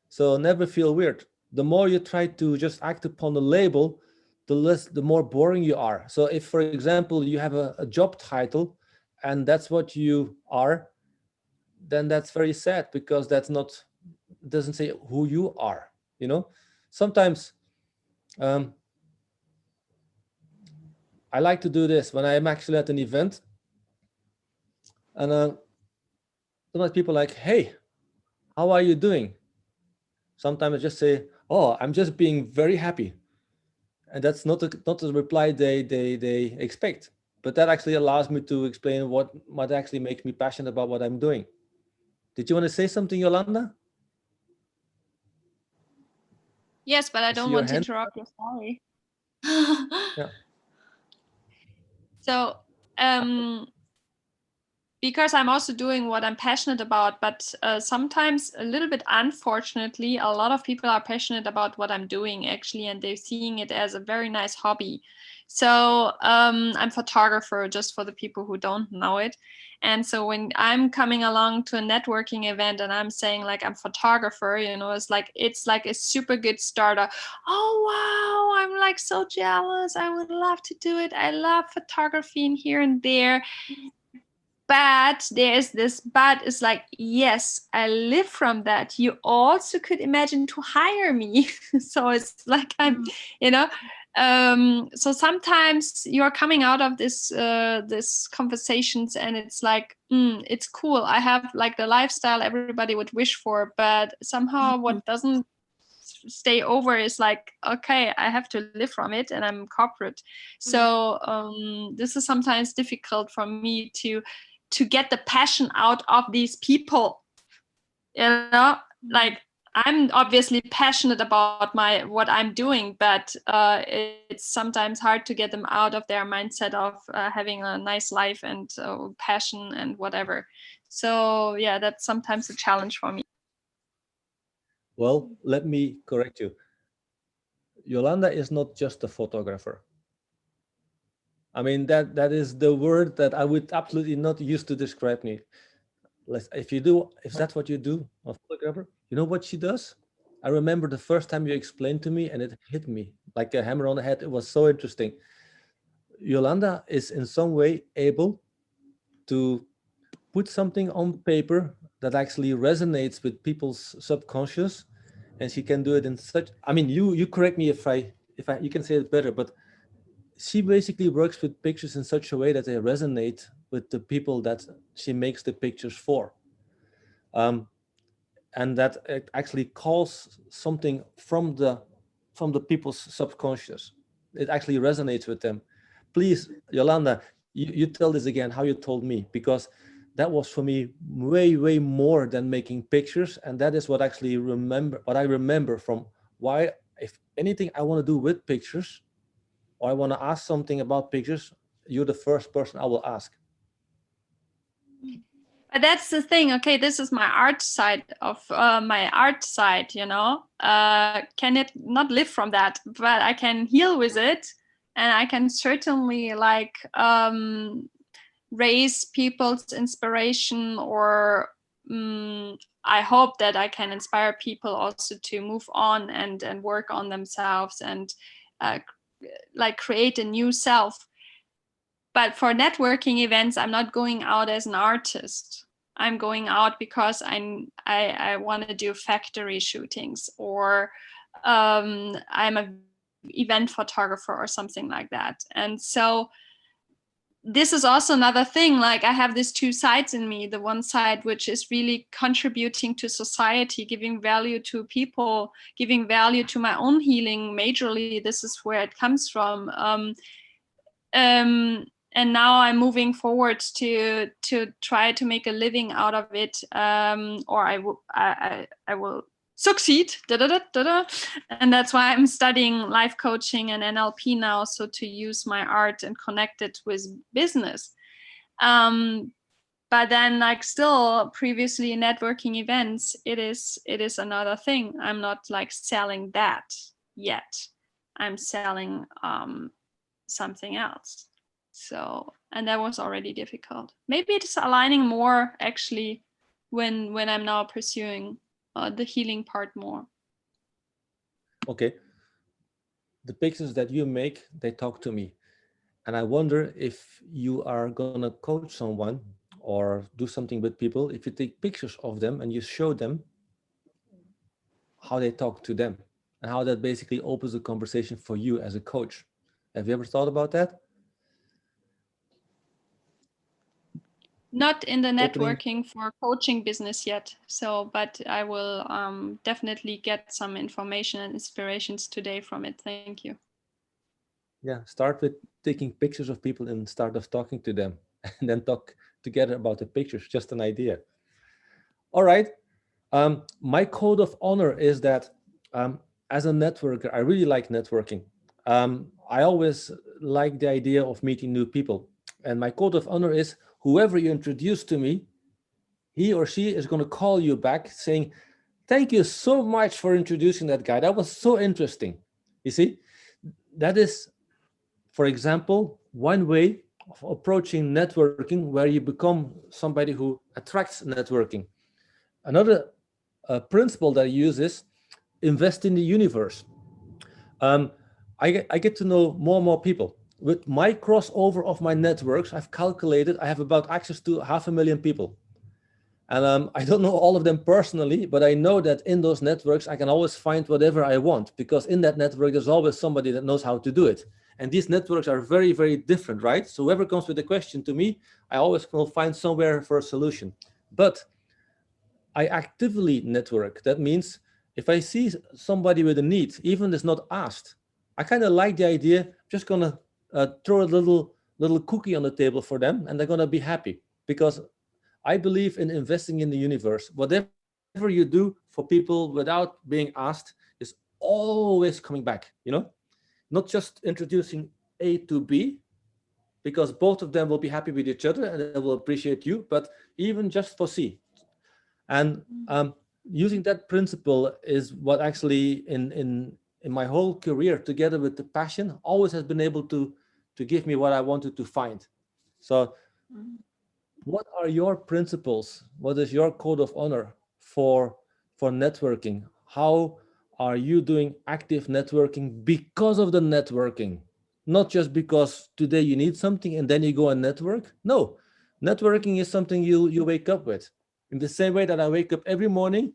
So never feel weird. The more you try to just act upon the label, the more boring you are. So if, for example, you have a job title and that's what you are, then that's very sad, because doesn't say who you are. Sometimes I like to do this when I'm actually at an event, and sometimes people are like, hey, how are you doing? Sometimes I just say, oh, I'm just being very happy. And that's not the reply they expect. But that actually allows me to explain what actually makes me passionate about what I'm doing. Did you want to say something, Yolanda?
Yes, but I don't want to interrupt your story.
Yeah.
So, because I'm also doing what I'm passionate about, but sometimes, a little bit unfortunately, a lot of people are passionate about what I'm doing actually, and they're seeing it as a very nice hobby. So I'm a photographer, just for the people who don't know it. And so when I'm coming along to a networking event and I'm saying like I'm a photographer, it's like a super good starter. Oh, wow, I'm like so jealous. I would love to do it. I love photography and here and there. But there's this but is like, yes, I live from that. You also could imagine to hire me. So it's like I'm, you know, so sometimes you're coming out of this conversations and it's like, it's cool. I have like the lifestyle everybody would wish for, but somehow what doesn't stay over is like, okay, I have to live from it and I'm corporate. So this is sometimes difficult for me to get the passion out of these people, you know, like I'm obviously passionate about what I'm doing, but it's sometimes hard to get them out of their mindset of having a nice life and passion and whatever. So yeah, that's sometimes a challenge for me.
Well, let me correct you. Yolanda is not just a photographer. I mean, that is the word that I would absolutely not use to describe me. If that's what you do, a photographer, you know what she does? I remember the first time you explained to me and it hit me like a hammer on the head. It was so interesting. Yolanda is in some way able to put something on paper that actually resonates with people's subconscious, and she can do it in such, I mean, you correct me if you can say it better, but she basically works with pictures in such a way that they resonate with the people that she makes the pictures for. And that it actually calls something from the people's subconscious. It actually resonates with them. Please, Yolanda, you tell this again, how you told me, because that was for me way more than making pictures. And that is what I remember from why, if anything I want to do with pictures, or I want to ask something about pictures, you're the first person I will ask.
But that's the thing. Okay, this is my art side of you know. Can it not live from that? But I can heal with it, and I can certainly like raise people's inspiration, or I hope that I can inspire people also to move on and work on themselves and like create a new self. But for networking events, I'm not going out as an artist. I'm going out because I want to do factory shootings, or I'm an event photographer or something like that. And so this is also another thing, like I have these two sides in me. The one side, which is really contributing to society, giving value to people, giving value to my own healing majorly. This is where it comes from. And now I'm moving forward to try to make a living out of it, or I will succeed. And that's why I'm studying life coaching and NLP now, so to use my art and connect it with business. But then, like, still previously networking events, it is another thing. I'm not like selling that yet. I'm selling something else. So, and that was already difficult. Maybe it's aligning more actually when I'm now pursuing the healing part more.
Okay. The pictures that you make, they talk to me. And I wonder if you are gonna coach someone or do something with people, if you take pictures of them and you show them how they talk to them and how that basically opens a conversation for you as a coach. Have you ever thought about that?
Not in the networking for coaching business yet. So, but I will definitely get some information and inspirations today from it. Thank you.
Yeah, start with taking pictures of people and start off talking to them, and then talk together about the pictures. Just an idea. All right. My code of honor is that as a networker, I really like networking. I always like the idea of meeting new people. And my code of honor is whoever you introduce to me, he or she is going to call you back saying, thank you so much for introducing that guy. That was so interesting. You see, that is, for example, one way of approaching networking where you become somebody who attracts networking. Another principle that I use is invest in the universe. I get to know more and more people. with my crossover of my networks, I've calculated I have about access to 500,000 people. And I don't know all of them personally, but I know that in those networks, I can always find whatever I want, because in that network, there's always somebody that knows how to do it. And these networks are very, very different, right? So whoever comes with a question to me, I always will find somewhere for a solution. But I actively network. That means if I see somebody with a need, even if it's not asked, I kind of like the idea, I'm just gonna throw a little cookie on the table for them, and they're gonna be happy, because I believe in investing in the universe. Whatever you do for people without being asked is always coming back, you know? Not just introducing A to B, because both of them will be happy with each other and they will appreciate you, but even just for C. And using that principle is what actually in my whole career, together with the passion, always has been able to give me what I wanted to find. So what are your principles? What is your code of honor for networking? How are you doing active networking because of the networking? Not just because today you need something and then you go and network. No, networking is something you wake up with. In the same way that I wake up every morning,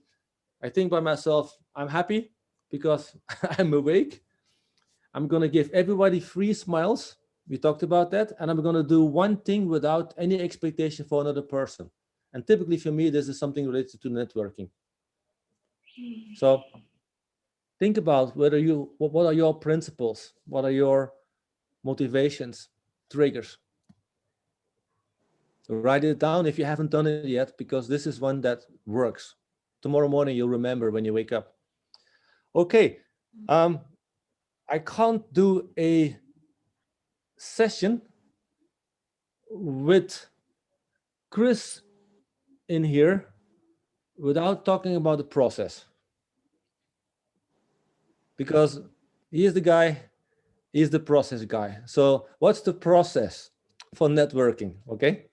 I think by myself, I'm happy because I'm awake. I'm going to give everybody free smiles. We talked about that. And I'm going to do one thing without any expectation for another person. And typically for me, this is something related to networking. So think about what are your principles? What are your motivations, triggers? So write it down if you haven't done it yet, because this is one that works. Tomorrow morning, you'll remember when you wake up. Okay. I can't do a session with Chris in here without talking about the process, because he is the guy, he's the process guy. So what's the process for networking? Okay.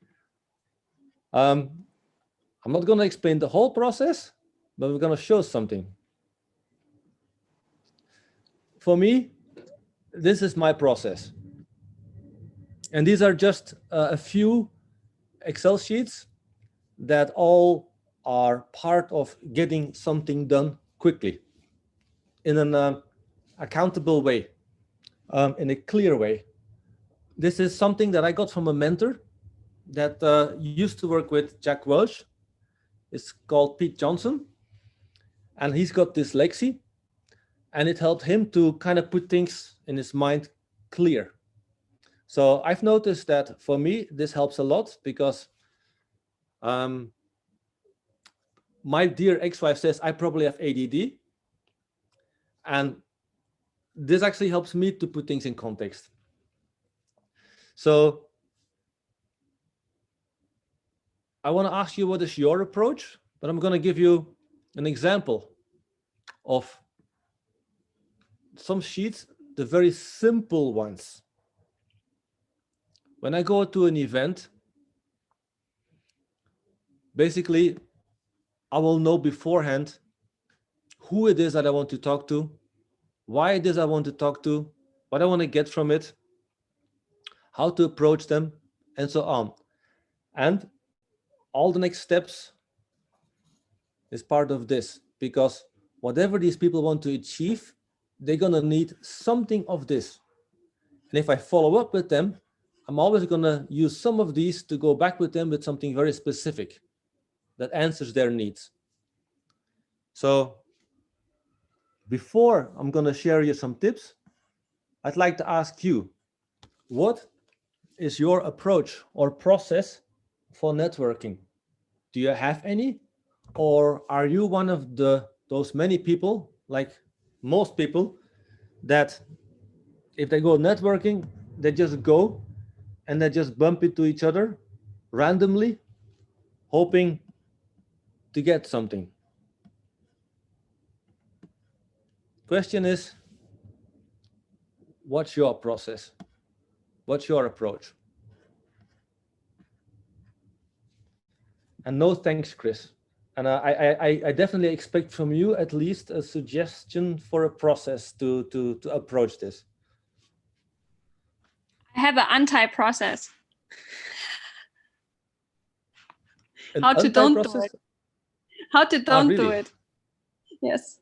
I'm not going to explain the whole process, but we're going to show something. For me, this is my process. And these are just a few Excel sheets that all are part of getting something done quickly in an accountable way, in a clear way. This is something that I got from a mentor that used to work with Jack Welch. It's called Pete Johnson. And he's got dyslexia. And it helped him to kind of put things in his mind clear. So I've noticed that for me, this helps a lot, because my dear ex-wife says I probably have ADD. And this actually helps me to put things in context. So I want to ask you, what is your approach? But I'm going to give you an example of some sheets, the very simple ones. When I go to an event, basically, I will know beforehand who it is that I want to talk to, why it is I want to talk to, what I want to get from it, how to approach them, and so on. And all the next steps is part of this, because whatever these people want to achieve, they're going to need something of this. And if I follow up with them, I'm always going to use some of these to go back with them with something very specific that answers their needs. So before I'm going to share you some tips, I'd like to ask you, what is your approach or process for networking? Do you have any? Or are you one of those many people, like most people, that if they go networking, they just go and they just bump into each other randomly, hoping to get something? Question is, what's your process? What's your approach? And no thanks, Chris. And I definitely expect from you at least a suggestion for a process to approach this.
have an anti-process.
An
How to don't do
anti-process?
it. How to don't do
really?
it. Yes.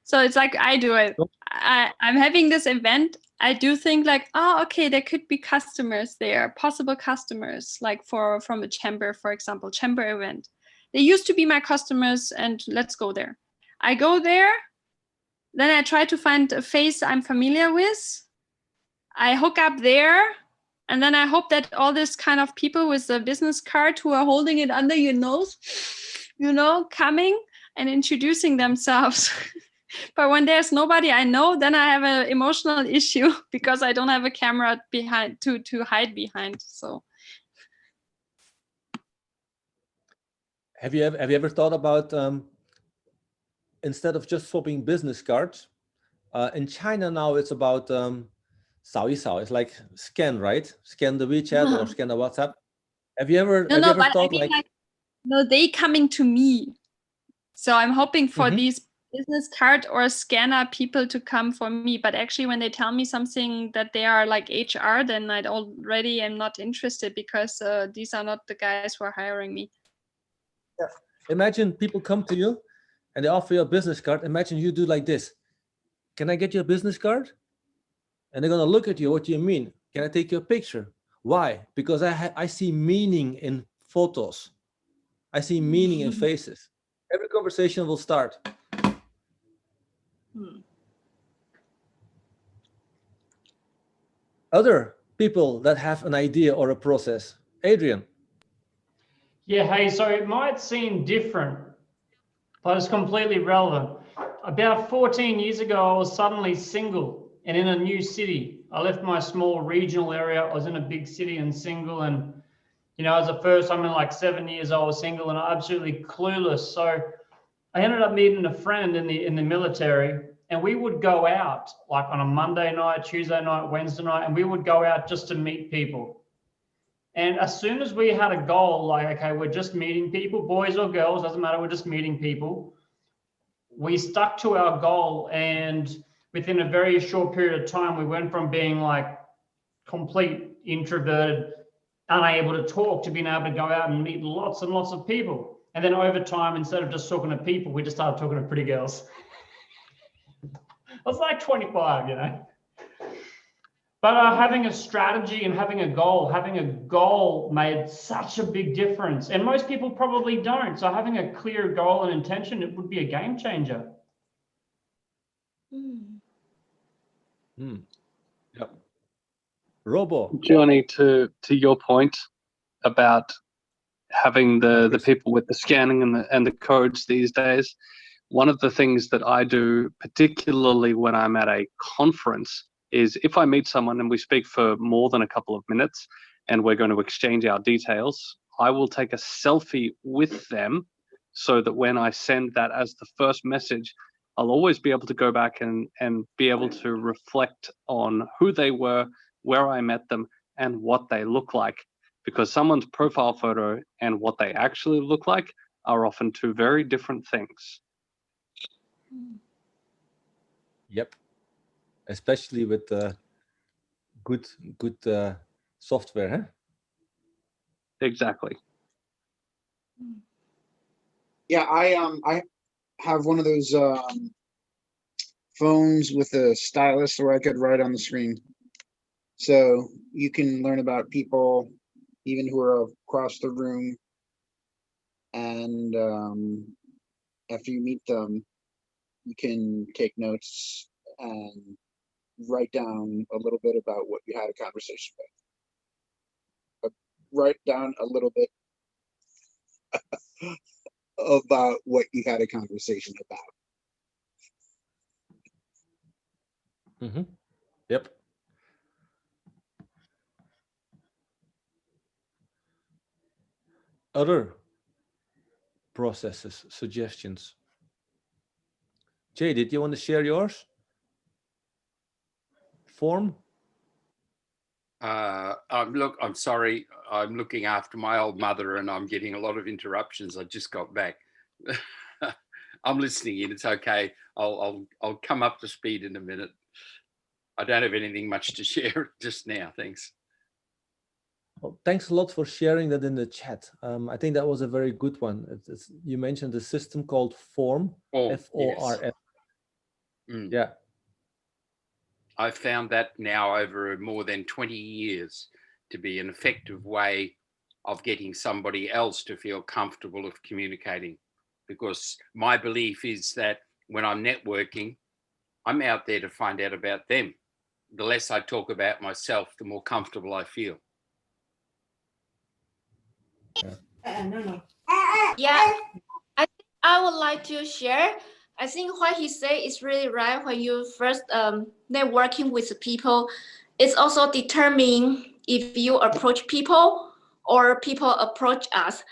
So it's like I do it. I'm having this event. I do think like, oh, okay, there could be customers there, possible customers, like from a chamber, for example, chamber event. They used to be my customers, and let's go there. I go there, then I try to find a face I'm familiar with. I hook up there, and then I hope that all this kind of people with a business card who are holding it under your nose, you know, coming and introducing themselves. But when there's nobody I know, then I have an emotional issue because I don't have a camera behind to hide behind. So
have you ever thought about instead of just swapping business cards, in China now it's about 扫一扫. It's like scan, right? Scan the WeChat or scan the WhatsApp. Have you ever thought like
no, they coming to me. So I'm hoping for these business card or scanner people to come for me. But actually, when they tell me something that they are like HR, then I already am not interested because these are not the guys who are hiring me.
Yeah. Imagine people come to you and they offer you a business card. Imagine you do like this. Can I get your business card? And they're going to look at you. What do you mean? Can I take your picture? Why? Because I see meaning in photos. I see meaning in faces. Every conversation will start. Other people that have an idea or a process. Adrian.
Yeah, hey, so it might seem different, but it's completely relevant. About 14 years ago, I was suddenly single and in a new city. I left my small regional area. I was in a big city and single. And, you know, as a first time in like 7 years, I was single and absolutely clueless. So I ended up meeting a friend in the military, and we would go out like on a Monday night, Tuesday night, Wednesday night, and we would go out just to meet people. And as soon as we had a goal, like, okay, we're just meeting people, boys or girls, doesn't matter, we're just meeting people, we stuck to our goal. And within a very short period of time, we went from being like complete introverted, unable to talk, to being able to go out and meet lots and lots of people. And then over time, instead of just talking to people, we just started talking to pretty girls. I was like 25, you know. But having a strategy and having a goal made such a big difference. And most people probably don't. So having a clear goal and intention, it would be a game changer.
Yep. Robo.
Johnny, to your point about having the people with the scanning and the codes these days, one of the things that I do, particularly when I'm at a conference, is if I meet someone and we speak for more than a couple of minutes and we're going to exchange our details, I will take a selfie with them so that when I send that as the first message, I'll always be able to go back and be able to reflect on who they were, where I met them, and what they look like. Because someone's profile photo and what they actually look like are often two very different things.
Yep. Especially with good software, huh?
Exactly.
Yeah, I have one of those phones with a stylus where I could write on the screen. So you can learn about people even who are across the room, and after you meet them, you can take notes and write down a little bit about what you had a conversation with. Write down a little bit about what you had a conversation about.
Yep. Other processes, suggestions. Jay, did you want to share yours? Form?
I'm sorry. I'm looking after my old mother and I'm getting a lot of interruptions. I just got back. I'm listening in. It's okay. I'll come up to speed in a minute. I don't have anything much to share just now. Thanks.
Well, thanks a lot for sharing that in the chat. I think that was a very good one. You mentioned a system called FORM, F-O-R-M.
Yes. Mm.
Yeah.
I've found that now over more than 20 years to be an effective way of getting somebody else to feel comfortable of communicating. Because my belief is that when I'm networking, I'm out there to find out about them. The less I talk about myself, the more comfortable I feel.
Yeah, I think I would like to share. I think what he said is really right. When you first networking with people, it's also determining if you approach people or people approach us.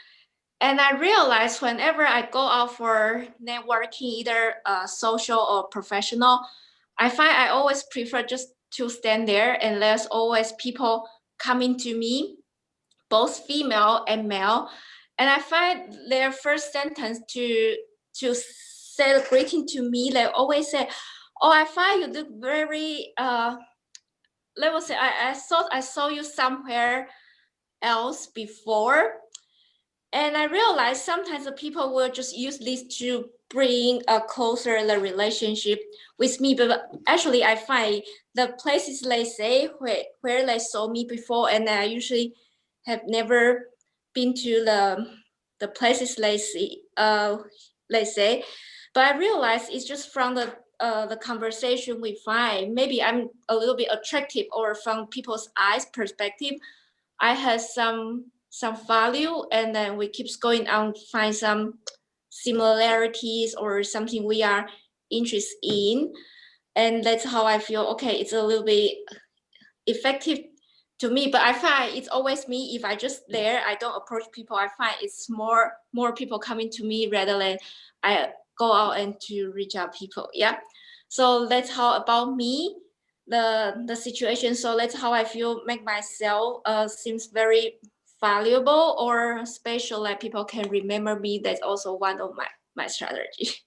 And I realized whenever I go out for networking, either social or professional, I find I always prefer just to stand there, and there's always people coming to me, both female and male. And I find their first sentence to say a greeting to me, they always say, "Oh, I find you look very let me say, I thought I saw you somewhere else before." And I realized sometimes the people will just use this to bring a closer the relationship with me. But actually, I find the places they say where they saw me before, and I usually have never been to the places they say. But I realize it's just from the conversation we find. Maybe I'm a little bit attractive, or from people's eyes perspective, I have some value, and then we keep going on, find some similarities or something we are interested in, and that's how I feel. Okay, it's a little bit effective to me, but I find it's always me. If I just there, I don't approach people, I find it's more people coming to me rather than I go out and to reach out people. Yeah, so that's how about me, the situation. So that's how I feel, make myself seems very valuable or special, like people can remember me. That's also one of my strategy.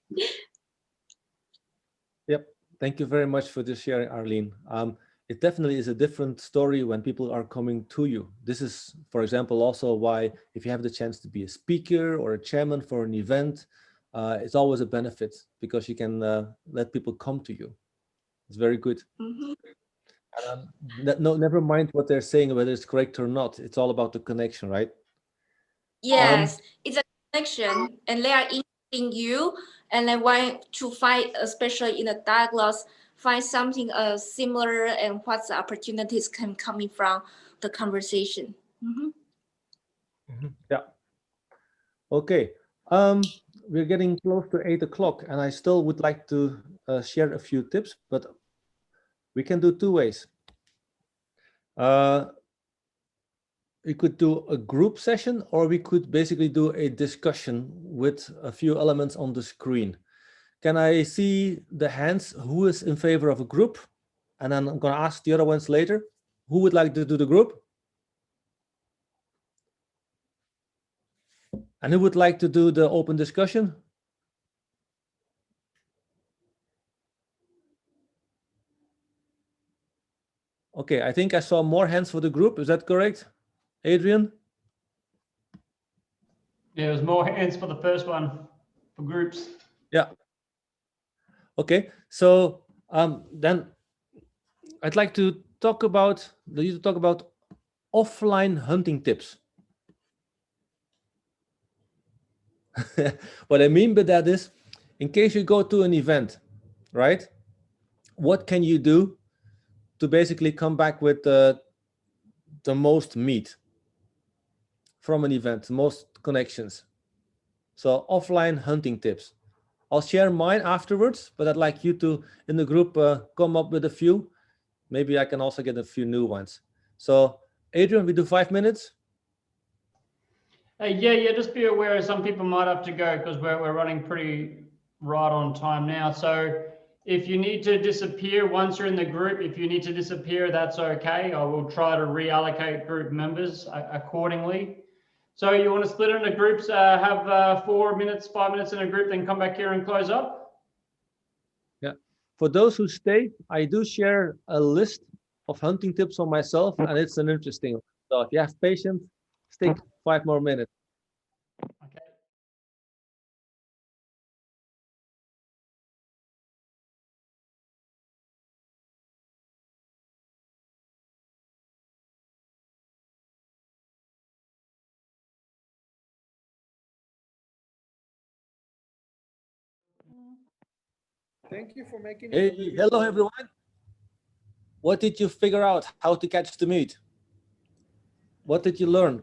Yep. Thank you very much for this sharing, Arlene. It definitely is a different story when people are coming to you. This is, for example, also why if you have the chance to be a speaker or a chairman for an event, it's always a benefit, because you can let people come to you. It's very good.
Mm-hmm.
No, never mind what they're saying, whether it's correct or not. It's all about the connection, right?
Yes, it's a connection, and they are interesting you, and they want to find, especially in the dialogue, find something similar, and what the opportunities can coming from the conversation. Mm-hmm.
Mm-hmm. Yeah. Okay. We're getting close to 8 o'clock, and I still would like to share a few tips, but we can do two ways. We could do a group session, or we could basically do a discussion with a few elements on the screen. Can I see the hands? Who is in favor of a group? And then I'm going to ask the other ones later. Who would like to do the group? And who would like to do the open discussion? Okay, I think I saw more hands for the group. Is that correct, Adrian?
Yeah, there was more hands for the first one, for groups.
Yeah. Okay, so then I'd like to talk about offline hunting tips. What I mean by that is, in case you go to an event, right? What can you do to basically come back with the most meat from an event, most connections? So offline hunting tips. I'll share mine afterwards, but I'd like you to, in the group, come up with a few. Maybe I can also get a few new ones. So Adrian, we do 5 minutes.
Yeah, just be aware some people might have to go because we're running pretty right on time now. So if you need to disappear once you're in the group, if you need to disappear, that's okay. I will try to reallocate group members accordingly. So you want to split into groups, have 4 minutes, 5 minutes in a group, then come back here and close up?
Yeah. For those who stay, I do share a list of hunting tips on myself, and it's an interesting one. So if you have patience, stick 5 more minutes.
Okay.
Thank you for making it.
Hey, hello everyone. What did you figure out how to catch the meat? What did you learn?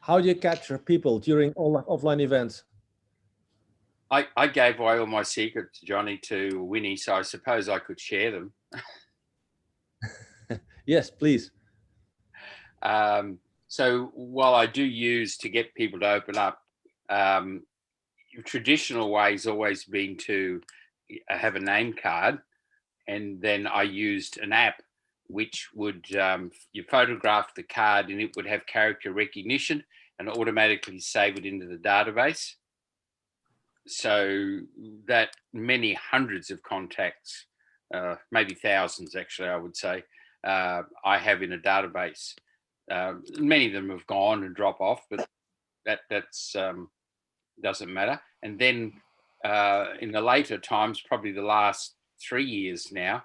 How do you capture people during offline events?
I gave away all my secrets, Johnny, to Winnie, so I suppose I could share them.
Yes, please.
So while I do use to get people to open up, traditional way's always been to have a name card, and then I used an app which would you photograph the card and it would have character recognition and automatically save it into the database, so that many hundreds of contacts, maybe thousands actually, I would say, I have in a database. Many of them have gone and drop off, but that's doesn't matter. And then in the later times, probably the last 3 years now,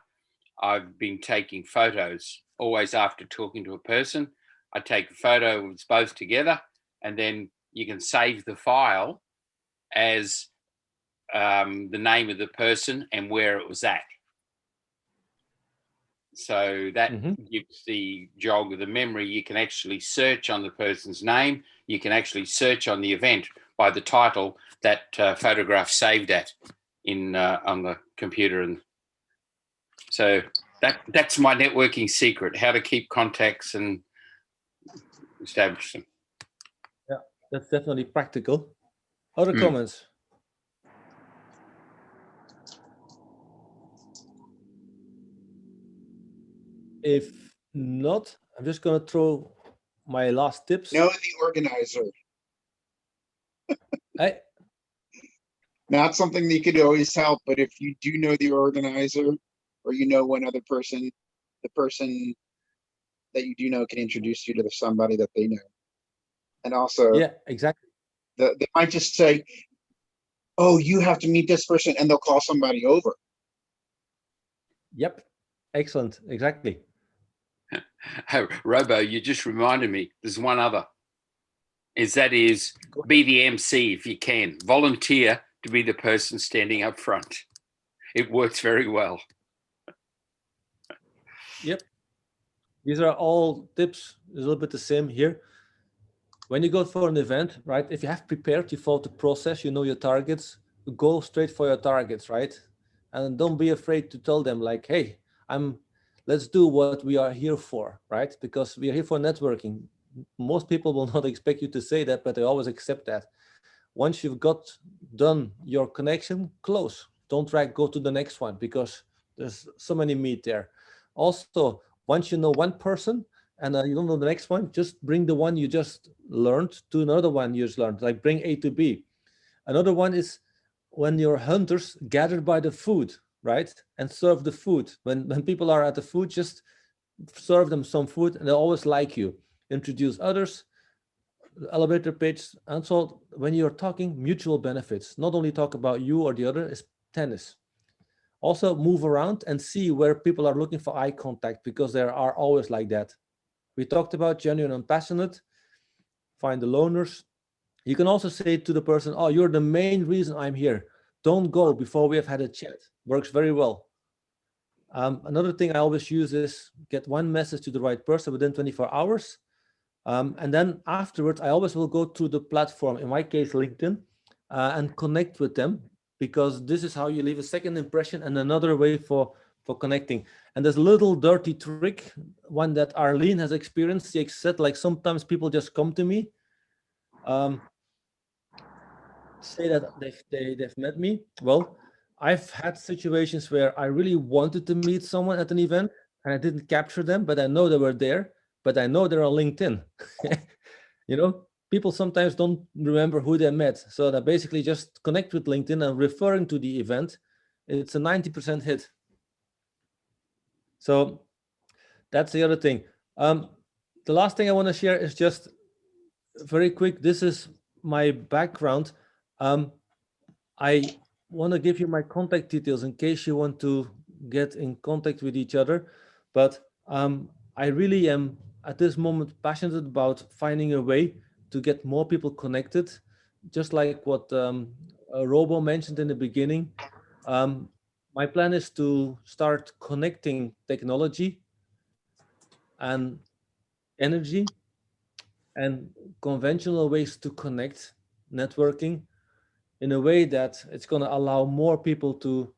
I've been taking photos. Always after talking to a person, I take a photo of us both together, and then you can save the file as the name of the person and where it was at. So that gives the jog of the memory. You can actually search on the person's name. You can actually search on the event by the title that photograph saved at in on the computer. And so that's my networking secret: how to keep contacts and establish them.
Yeah, that's definitely practical. Other comments? If not, I'm just going to throw my last tips.
Know the organizer.
Hey.
Not something that you could always help, but if you do know the organizer, or you know one other person, the person that you do know can introduce you to somebody that they know. And also,
yeah, exactly.
They might just say, "Oh, you have to meet this person," and they'll call somebody over.
Yep, excellent, exactly.
Robo, you just reminded me. There's one other. That is be the MC if you can. Volunteer to be the person standing up front. It works very well.
Yep. These are all tips. It's a little bit the same here. When you go for an event, right? If you have prepared, you follow the process, you know your targets, go straight for your targets, right? And don't be afraid to tell them like, hey, let's do what we are here for, right? Because we are here for networking. Most people will not expect you to say that, but they always accept that. Once you've done your connection, close. Don't go to the next one because there's so many meat there. Also, once you know one person and you don't know the next one, just bring the one you just learned to another one you just learned, like bring A to B. Another one is when your hunters gather by the food, right? And serve the food. When people are at the food, just serve them some food and they always like you. Introduce others, elevator pitch. And so when you're talking mutual benefits, not only talk about you or the other, is tennis. Also move around and see where people are looking for eye contact, because there are always like that. We talked about genuine and passionate, find the loners. You can also say to the person, oh, you're the main reason I'm here. Don't go before we have had a chat. Works very well. Another thing I always use is get one message to the right person within 24 hours. And then afterwards, I always will go to the platform, in my case, LinkedIn, and connect with them, because this is how you leave a second impression and another way for connecting. And there's a little dirty trick, one that Arlene has experienced. She said, like, sometimes people just come to me, say that they've met me. Well, I've had situations where I really wanted to meet someone at an event and I didn't capture them, but I know they were there, but I know they're on LinkedIn. You know, people sometimes don't remember who they met. So they basically just connect with LinkedIn and referring to the event, it's a 90% hit. So that's the other thing. The last thing I want to share is just very quick. This is my background. I want to give you my contact details in case you want to get in contact with each other. But I really am at this moment passionate about finding a way to get more people connected, just like what Robo mentioned in the beginning. My plan is to start connecting technology and energy and conventional ways to connect, networking, in a way that it's going to allow more people to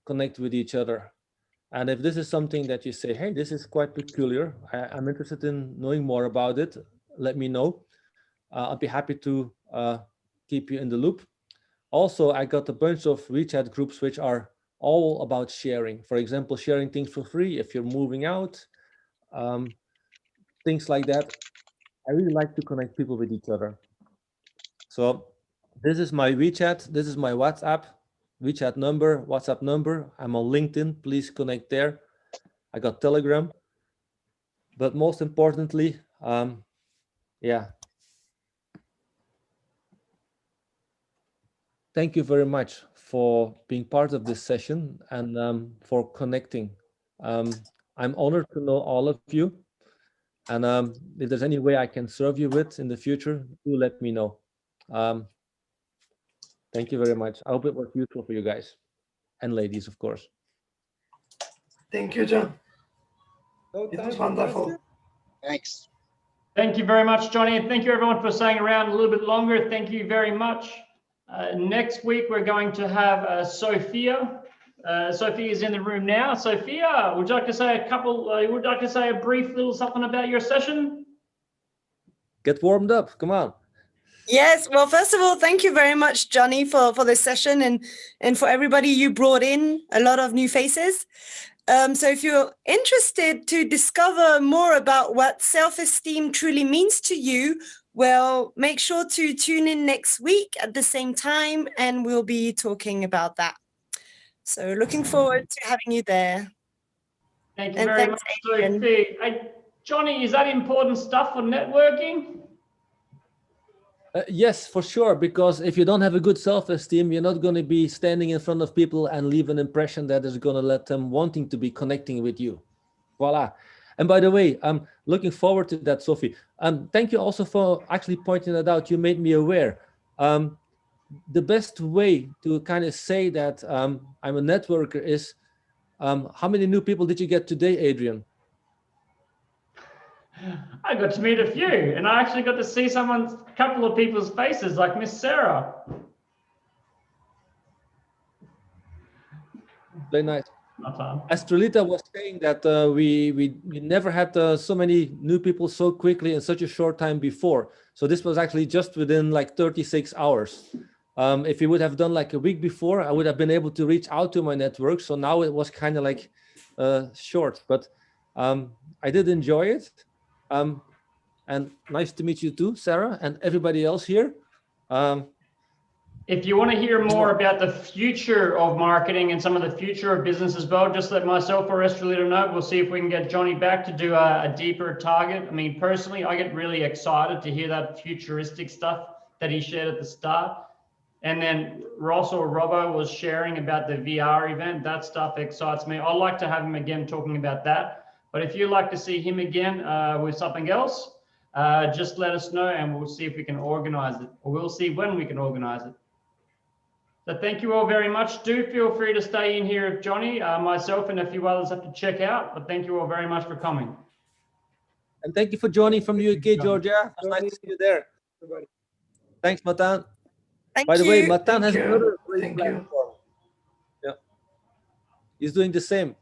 connect with each other. And if this is something that you say, hey, this is quite peculiar, I'm interested in knowing more about it, let me know. I'll be happy to keep you in the loop. Also, I got a bunch of WeChat groups which are all about sharing. For example, sharing things for free if you're moving out, things like that. I really like to connect people with each other. So this is my WeChat. This is my WhatsApp, WeChat number, WhatsApp number. I'm on LinkedIn. Please connect there. I got Telegram. But most importantly, yeah. Thank you very much for being part of this session and for connecting. I'm honored to know all of you. And if there's any way I can serve you with in the future, do let me know. Thank you very much. I hope it was useful for you guys and ladies, of course.
Thank you, John.
No,
It was
thank you,
wonderful.
Master.
Thanks.
Thank you very much, Johnny. And thank you everyone for staying around a little bit longer. Thank you very much. Next week, we're going to have Sophia. Sophia is in the room now. Sophia, would you like to say a brief little something about your session?
Get warmed up, come on.
Yes, well, first of all, thank you very much, Johnny, for this session and for everybody you brought in, a lot of new faces. So if you're interested to discover more about what self-esteem truly means to you, well, make sure to tune in next week at the same time, and we'll be talking about that. So looking forward to having you there.
Thank you very much, Sophie. Hey, Johnny, is that important stuff for networking?
Yes, for sure, because if you don't have a good self-esteem, you're not going to be standing in front of people and leave an impression that is going to let them wanting to be connecting with you. Voila. And by the way, I'm looking forward to that, Sophie. Thank you also for actually pointing that out. You made me aware. The best way to kind of say that I'm a networker is, how many new people did you get today, Adrian?
I got to meet a few, and I actually got to see a couple of people's faces, like Miss Sarah.
Very nice. Astrolita was saying that we never had so many new people so quickly in such a short time before. So this was actually just within like 36 hours. If we would have done like a week before, I would have been able to reach out to my network. So now it was kind of like short, but I did enjoy it. And nice to meet you too, Sarah, and everybody else here.
If you want to hear more about the future of marketing and some of the future of business as well, just let myself or Estrelita know. We'll see if we can get Johnny back to do a deeper target. I mean, personally, I get really excited to hear that futuristic stuff that he shared at the start. And then Ross or Robbo was sharing about the VR event. That stuff excites me. I'd like to have him again talking about that. But if you'd like to see him again with something else, just let us know and we'll see if we can organize it, or we'll see when we can organize it. So thank you all very much. Do feel free to stay in here if Johnny, myself, and a few others have to check out. But thank you all very much for coming.
And thank you for joining from the UK, Georgia. It was nice to see you there. Thanks, Matan. By the way, Matan has another great platform. Yeah, he's doing the same.